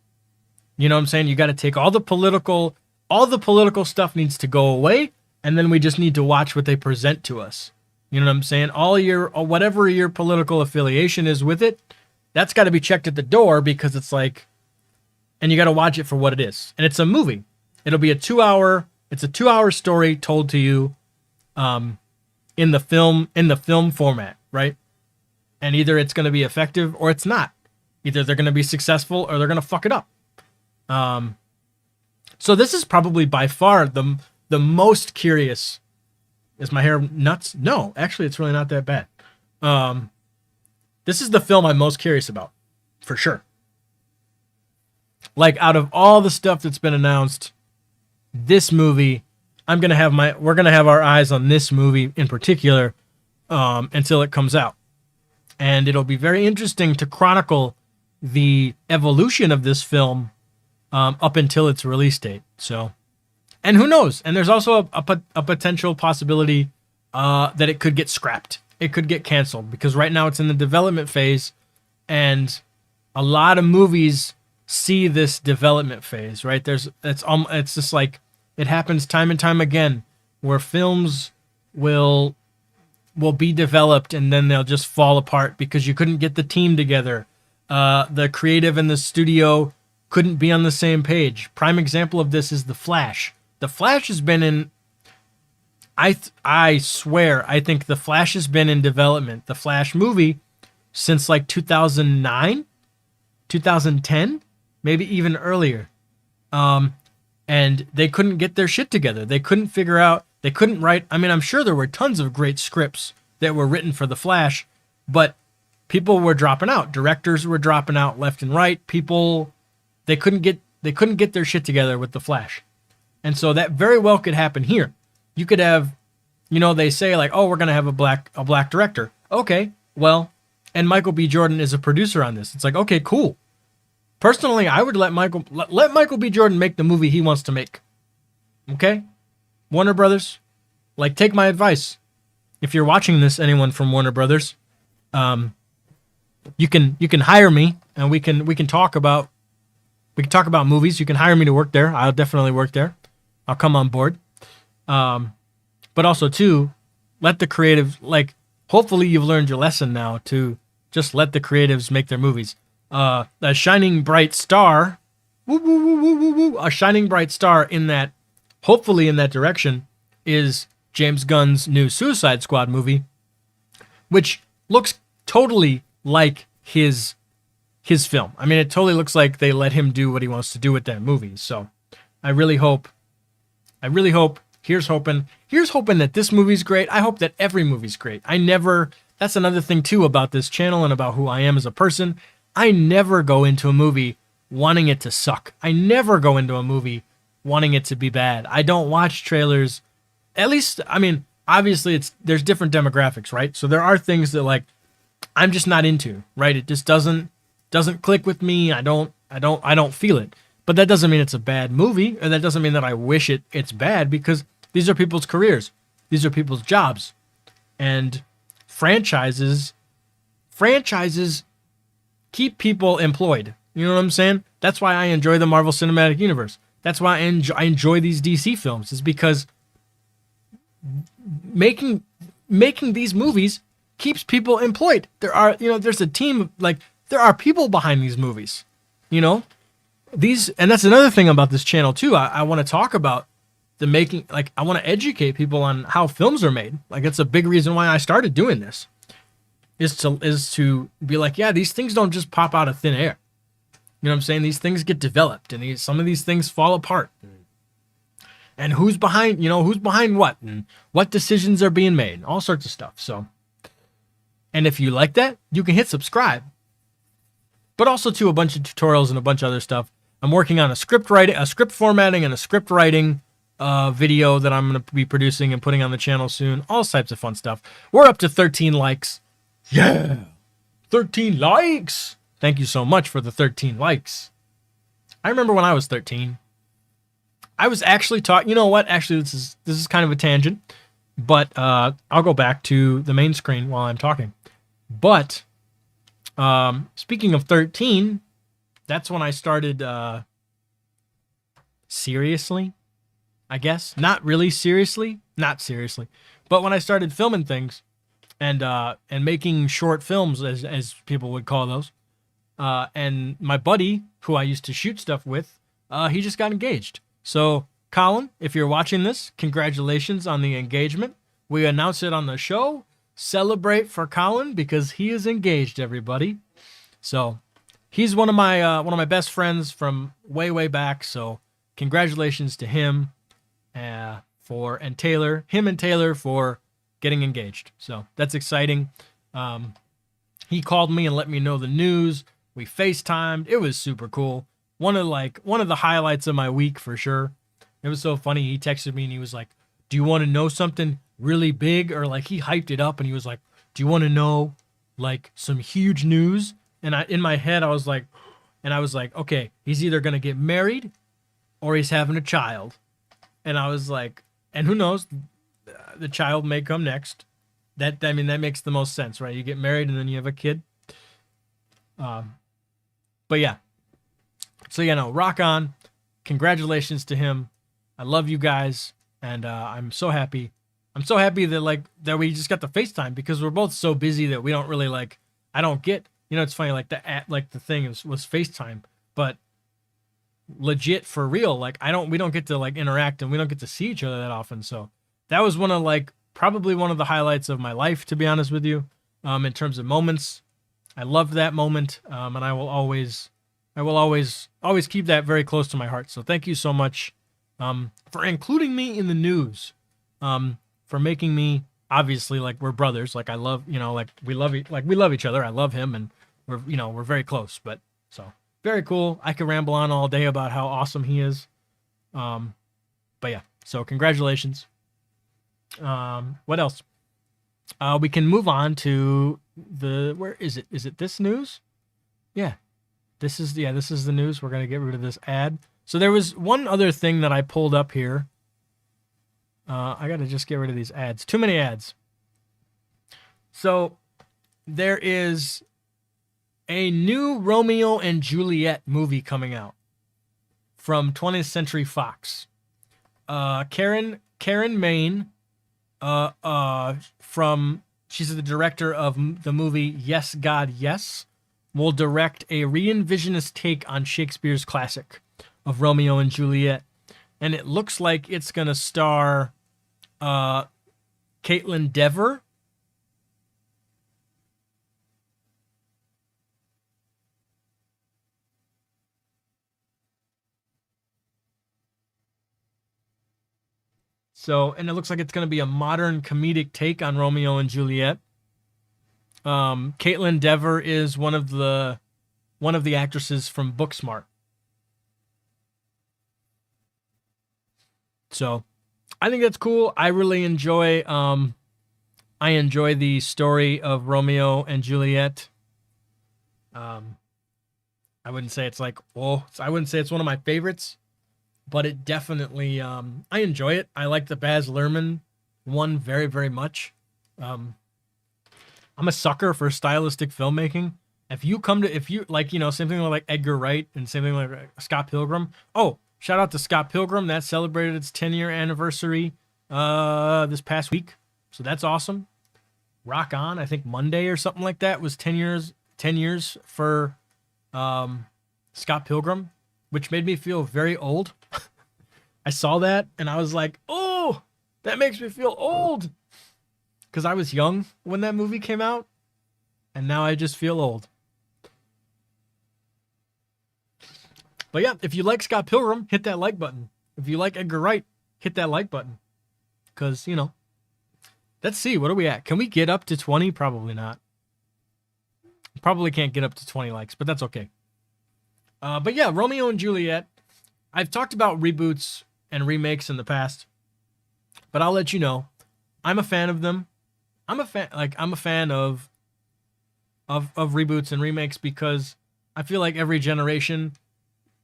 You know what I'm saying? You got to take all the political stuff needs to go away, and then we just need to watch what they present to us. You know what I'm saying? Whatever your political affiliation is with it, that's got to be checked at the door, because it's like, and you got to watch it for what it is. And it's a movie. It'll be it's a 2-hour story told to you in the film format, right? And either it's going to be effective or it's not. Either they're going to be successful or they're going to fuck it up. So this is probably by far the most curious. Is my hair nuts? No, actually, it's really not that bad. This is the film I'm most curious about, for sure. Like, out of all the stuff that's been announced, this movie, we're gonna have our eyes on this movie in particular until it comes out, and it'll be very interesting to chronicle the evolution of this film up until its release date. So, and who knows? And there's also a potential possibility that it could get scrapped. It could get canceled, because right now it's in the development phase, and a lot of movies see this development phase, right? It's just like, it happens time and time again where films will be developed and then they'll just fall apart because you couldn't get the team together. The creative and the studio couldn't be on the same page. Prime example of this is The Flash. The Flash has been in, I swear, I think The Flash has been in development, the Flash movie, since like 2009, 2010, maybe even earlier. And they couldn't get their shit together. They couldn't write. I mean, I'm sure there were tons of great scripts that were written for The Flash, but people were dropping out. Directors were dropping out left and right. They couldn't get their shit together with The Flash. And so that very well could happen here. You could have, they say like, oh, we're going to have a black director. Okay, well, and Michael B. Jordan is a producer on this. It's like, okay, cool. Personally, I would let Michael B. Jordan make the movie he wants to make. Okay? Warner Brothers, like, take my advice. If you're watching this, anyone from Warner Brothers, you can hire me, and we can talk about movies. You can hire me to work there. I'll definitely work there. I'll come on board. But also too, let the creative, like, hopefully you've learned your lesson now to just let the creatives make their movies. A shining bright star, a shining bright star in that, hopefully in that direction, is James Gunn's new Suicide Squad movie, which looks totally like his film. I mean, it totally looks like they let him do what he wants to do with that movie. So I really hope, here's hoping that this movie's great. I hope that every movie's great. That's another thing too about this channel and about who I am as a person. I never go into a movie wanting it to suck. I never go into a movie wanting it to be bad. I don't watch trailers. At least, I mean, obviously there's different demographics, right? So there are things that, like, I'm just not into, right? It just doesn't click with me. I don't feel it. But that doesn't mean it's a bad movie, or that doesn't mean that I wish it's bad, because these are people's careers. These are people's jobs. And franchises keep people employed. You know what I'm saying? That's why I enjoy the Marvel Cinematic Universe. That's why I enjoy these DC films, is because making these movies keeps people employed. There's a team, like, there are people behind these movies, and that's another thing about this channel too. I want to talk about the making, like I want to educate people on how films are made. Like it's a big reason why I started doing this is to be like, yeah, these things don't just pop out of thin air. You know what I'm saying? These things get developed and some of these things fall apart. And who's behind what and what decisions are being made, all sorts of stuff. So, and if you like that, you can hit subscribe, but also to a bunch of tutorials and a bunch of other stuff. I'm working on a script formatting and a script writing video that I'm going to be producing and putting on the channel soon. All types of fun stuff. We're up to 13 likes. Yeah. 13 likes. Thank you so much for the 13 likes. I remember when I was 13. I was actually taught, you know what? Actually, this is kind of a tangent, but I'll go back to the main screen while I'm talking. But speaking of 13, that's when I started seriously, I guess. Not really seriously, not seriously. But when I started filming things and making short films, as people would call those, and my buddy, who I used to shoot stuff with, he just got engaged. So, Colin, if you're watching this, congratulations on the engagement. We announce it on the show. Celebrate for Colin because he is engaged, everybody. So, he's one of my best friends from way back. So, congratulations to him and Taylor for getting engaged. So, that's exciting. He called me and let me know the news. We FaceTimed. It was super cool. One of the highlights of my week for sure. It was so funny. He texted me and he was like, "Do you want to know something really big?" Or like he hyped it up and he was like, "Do you want to know like some huge news?" And in my head I was like, okay, he's either gonna get married or he's having a child. And I was like, and who knows, the child may come next. That makes the most sense, right? You get married and then you have a kid. But yeah. So, rock on. Congratulations to him. I love you guys. And I'm so happy. I'm so happy that we just got the FaceTime because we're both so busy that we don't really I don't get, it's funny, the thing was FaceTime, but legit for real, we don't get to interact and we don't get to see each other that often. So that was one of probably one of the highlights of my life, to be honest with you, in terms of moments. I loved that moment. And I will always keep that very close to my heart. So thank you so much for including me in the news, for making me, obviously, we're brothers. I love, we love each other. I love him and we're very close. But so very cool. I could ramble on all day about how awesome he is. But yeah, so congratulations. What else? We can move on to where is it? Is it this news? Yeah. This is the news. We're going to get rid of this ad. So there was one other thing that I pulled up here. I got to just get rid of these ads. Too many ads. So there is a new Romeo and Juliet movie coming out from 20th Century Fox. Karen Maine, she's the director of the movie Yes, God, Yes, will direct a re-envisionist take on Shakespeare's classic of Romeo and Juliet. And it looks like it's going to star Caitlin Dever. So, and it looks like it's going to be a modern comedic take on Romeo and Juliet. Caitlin Dever is one of the actresses from Booksmart. So, I think that's cool. I really enjoy the story of Romeo and Juliet. I wouldn't say it's I wouldn't say it's one of my favorites, but it definitely, I enjoy it. I like the Baz Luhrmann one very, very much. I'm a sucker for stylistic filmmaking. Same thing like Edgar Wright and same thing like Scott Pilgrim. Oh, shout out to Scott Pilgrim. That celebrated its 10-year anniversary this past week. So that's awesome. Rock on. I think Monday or something like that was 10 years for Scott Pilgrim, which made me feel very old. I saw that and I was like, oh, that makes me feel old. Because I was young when that movie came out, and now I just feel old. But yeah, if you like Scott Pilgrim, hit that like button. If you like Edgar Wright, hit that like button. Because, you know, let's see, what are we at? Can we get up to 20? Probably not. Probably can't get up to 20 likes, but that's okay. But yeah, Romeo and Juliet. I've talked about reboots and remakes in the past, but I'll let you know, I'm a fan of them. I'm a fan of reboots and remakes because I feel like every generation,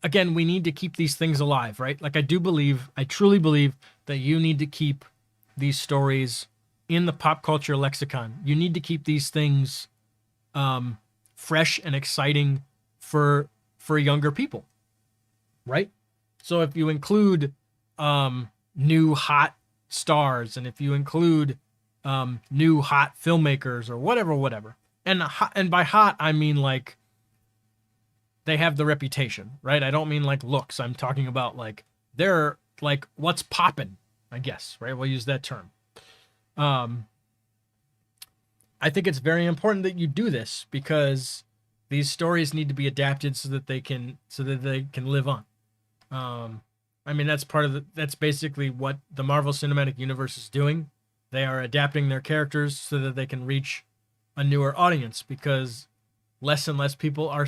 again, we need to keep these things alive, right? Like I truly believe that you need to keep these stories in the pop culture lexicon. You need to keep these things fresh and exciting for younger people, right? So if you include new hot stars, and if you include new hot filmmakers or whatever, and by hot I mean like they have the reputation, right? I don't mean like looks. I'm talking about like they're like what's poppin', I guess, right? We'll use that term. I think it's very important that you do this because these stories need to be adapted so that they can live on. I mean, that's basically what the Marvel Cinematic Universe is doing. They are adapting their characters so that they can reach a newer audience because less and less people are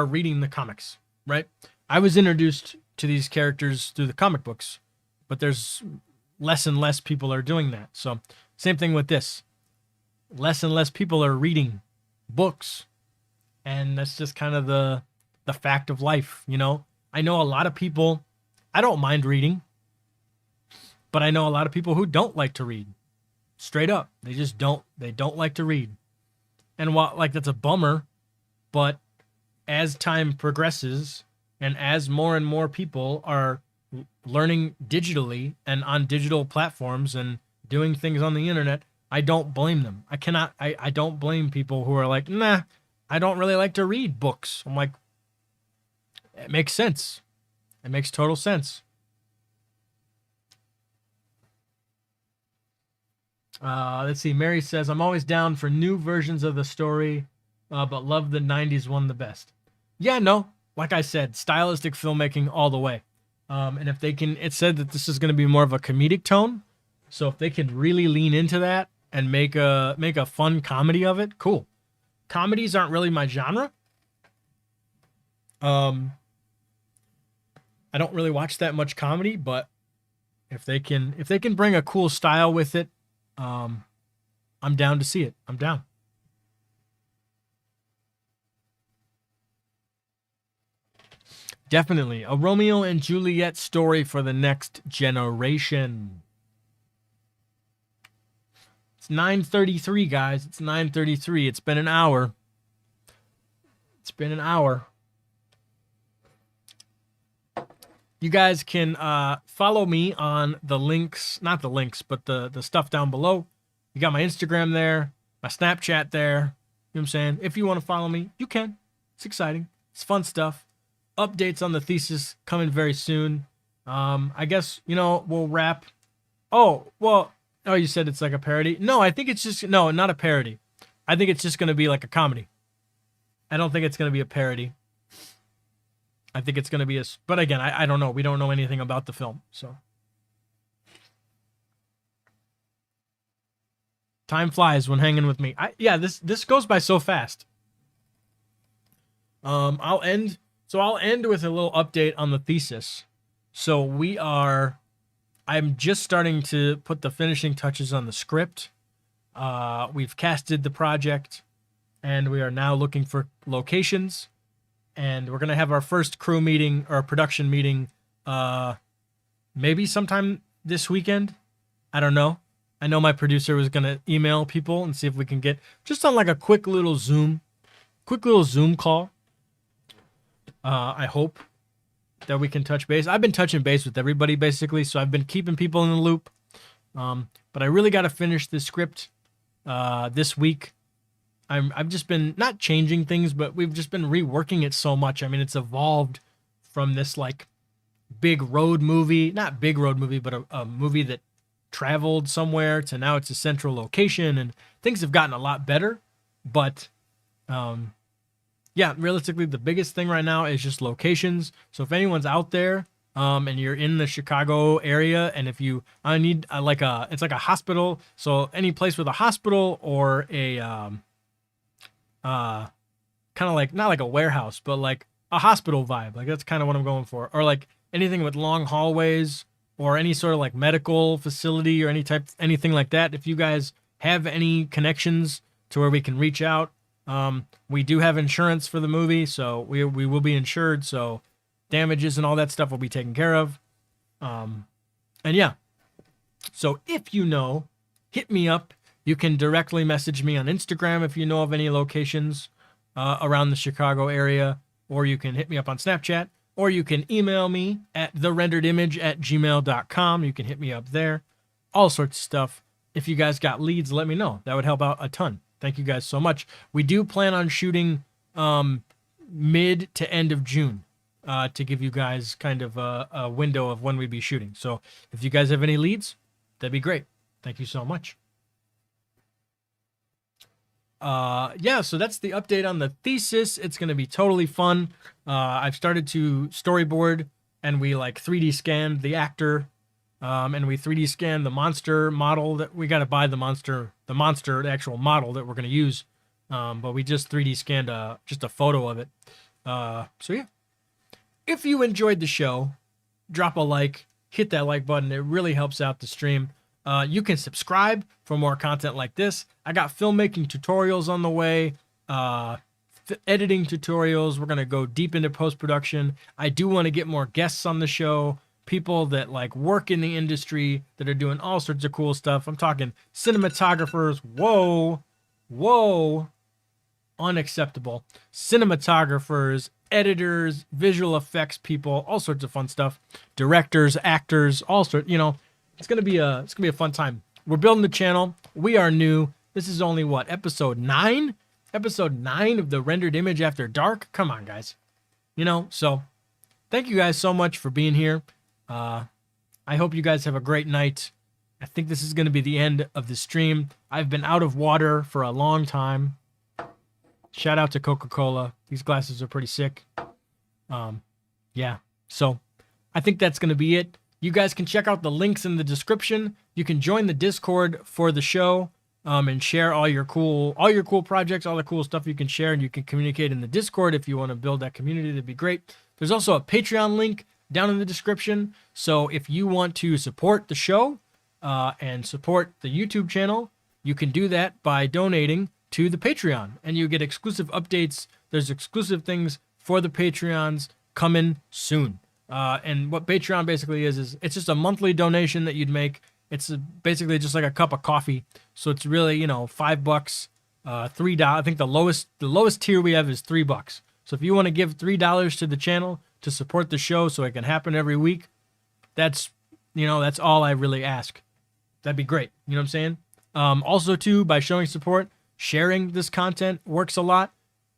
reading the comics, right? I was introduced to these characters through the comic books, but there's less and less people are doing that. So same thing with this. Less and less people are reading books, and that's just kind of the fact of life, you know? I know a lot of people, I don't mind reading, but I know a lot of people who don't like to read. Straight up. They don't like to read. And while like that's a bummer, but as time progresses and as more and more people are learning digitally and on digital platforms and doing things on the internet, I don't blame them. I don't blame people who are like, nah, I don't really like to read books. I'm like, it makes sense. It makes total sense. Let's see. Mary says, I'm always down for new versions of the story, but love the 90s one the best. Yeah, no. Like I said, stylistic filmmaking all the way. And if they can, it said that this is going to be more of a comedic tone. So if they can really lean into that and make a fun comedy of it, cool. Comedies aren't really my genre. I don't really watch that much comedy, but if they can bring a cool style with it, I'm down to see it. I'm down. Definitely a Romeo and Juliet story for the next generation. It's 9:33, guys. It's 9:33. It's been an hour. It's been an hour. You guys can follow me on the links, not the links, but the stuff down below. You got my Instagram there, my Snapchat there. You know what I'm saying? If you want to follow me, you can. It's exciting. It's fun stuff. Updates on the thesis coming very soon. I guess, we'll wrap. Oh, you said it's like a parody? No, I think it's just, no, not a parody. I think it's just going to be like a comedy. I don't think it's going to be a parody. I think it's going to be but again, I don't know. We don't know anything about the film, so. Time flies when hanging with me. This goes by so fast. I'll end with a little update on the thesis. So I'm just starting to put the finishing touches on the script. We've casted the project, and we are now looking for locations. And we're going to have our first crew meeting or production meeting maybe sometime this weekend. I don't know. I know my producer was going to email people and see if we can get just on like a quick little Zoom call. I hope that we can touch base. I've been touching base with everybody basically, so I've been keeping people in the loop. But I really got to finish the script this week. I've just been not changing things, but we've just been reworking it so much. I mean, it's evolved from this like big road movie, not big road movie, but a movie that traveled somewhere to now it's a central location, and things have gotten a lot better. But yeah, realistically, the biggest thing right now is just locations. So if anyone's out there and you're in the Chicago area, and if you I need it's like a hospital, so any place with a hospital or a kind of like not like a warehouse, but like a hospital vibe. Like that's kind of what I'm going for. Or like anything with long hallways or any sort of like medical facility or anything like that. If you guys have any connections to where we can reach out, we do have insurance for the movie, so we will be insured. So damages and all that stuff will be taken care of. And yeah, so if you know, hit me up. You can directly message me on Instagram if you know of any locations around the Chicago area, or you can hit me up on Snapchat, or you can email me at therenderedimage@gmail.com. You can hit me up there. All sorts of stuff. If you guys got leads, let me know. That would help out a ton. Thank you guys so much. We do plan on shooting mid to end of June to give you guys kind of a window of when we'd be shooting. So if you guys have any leads, that'd be great. Thank you so much. Yeah, so that's the update on the thesis. It's going to be totally fun. I've started to storyboard, and we like 3D scanned the actor, and we 3D scanned the monster model that we got to buy the actual model that we're going to use. But we just 3D scanned just a photo of it. So yeah, if you enjoyed the show, drop a like, hit that like button. It really helps out the stream. You can subscribe for more content like this. I got filmmaking tutorials on the way, editing tutorials. We're going to go deep into post-production. I do want to get more guests on the show, people that like work in the industry that are doing all sorts of cool stuff. I'm talking cinematographers. Whoa, unacceptable. Cinematographers, editors, visual effects people, all sorts of fun stuff. Directors, actors, all sorts, It's gonna be a fun time. We're building the channel. We are new. This is only what, episode 9? Episode 9 of the Rendered Image After Dark. Come on, guys. So thank you guys so much for being here. I hope you guys have a great night. I think this is gonna be the end of the stream. I've been out of water for a long time. Shout out to Coca-Cola. These glasses are pretty sick. Yeah. So I think that's gonna be it. You guys can check out the links in the description. You can join the Discord for the show and share all your cool projects, all the cool stuff you can share, and you can communicate in the Discord if you want to build that community. That'd be great. There's also a Patreon link down in the description. So if you want to support the show and support the YouTube channel, you can do that by donating to the Patreon, and you get exclusive updates. There's exclusive things for the Patreons coming soon. And what Patreon basically is it's just a monthly donation that you'd make. It's basically just like a cup of coffee. So it's really, $5, $3. I think the lowest tier we have is $3. So if you want to give $3 to the channel to support the show so it can happen every week, that's all I really ask. That'd be great. You know what I'm saying? Also too, by showing support, sharing this content works a lot.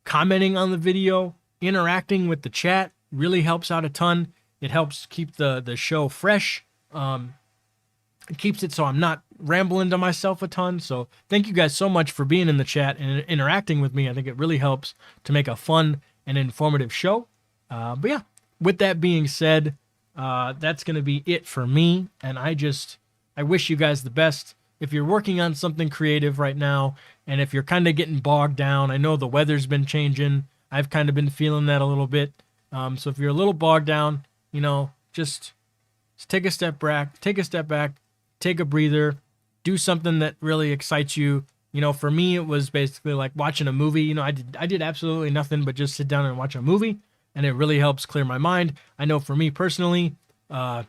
Commenting on the video, interacting with the chat really helps out a ton. It helps keep the show fresh. It keeps it so I'm not rambling to myself a ton. So thank you guys so much for being in the chat and interacting with me. I think it really helps to make a fun and informative show. But yeah, with that being said, that's going to be it for me. And I wish you guys the best. If you're working on something creative right now, and if you're kind of getting bogged down, I know the weather's been changing. I've kind of been feeling that a little bit. So if you're a little bogged down, just take a step back, take a breather, do something that really excites you. For me, it was basically like watching a movie. I did absolutely nothing but just sit down and watch a movie, and it really helps clear my mind. I know for me personally, the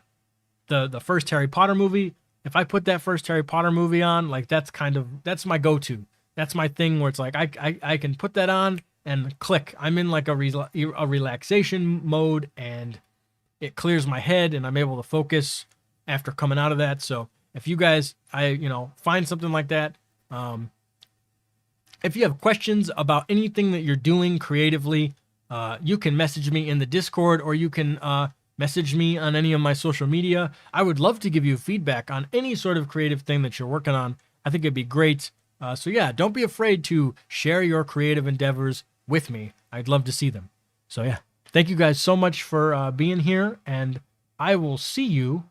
first Harry Potter movie, if I put that first Harry Potter movie on, like that's my go-to. That's my thing where it's like I can put that on and click. I'm in like a relaxation mode, and it clears my head, and I'm able to focus after coming out of that. So if you guys, find something like that, if you have questions about anything that you're doing creatively, you can message me in the Discord, or you can Message me on any of my social media. I would love to give you feedback on any sort of creative thing that you're working on. I think it'd be great. So yeah, don't be afraid to share your creative endeavors with me. I'd love to see them. So yeah, thank you guys so much for being here, and I will see you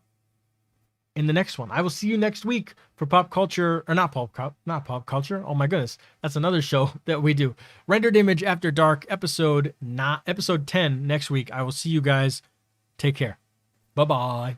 in the next one. I will see you next week for pop culture, or not pop culture. Oh my goodness, that's another show that we do. Rendered Image After Dark, episode 10 next week. I will see you guys. Take care. Bye-bye.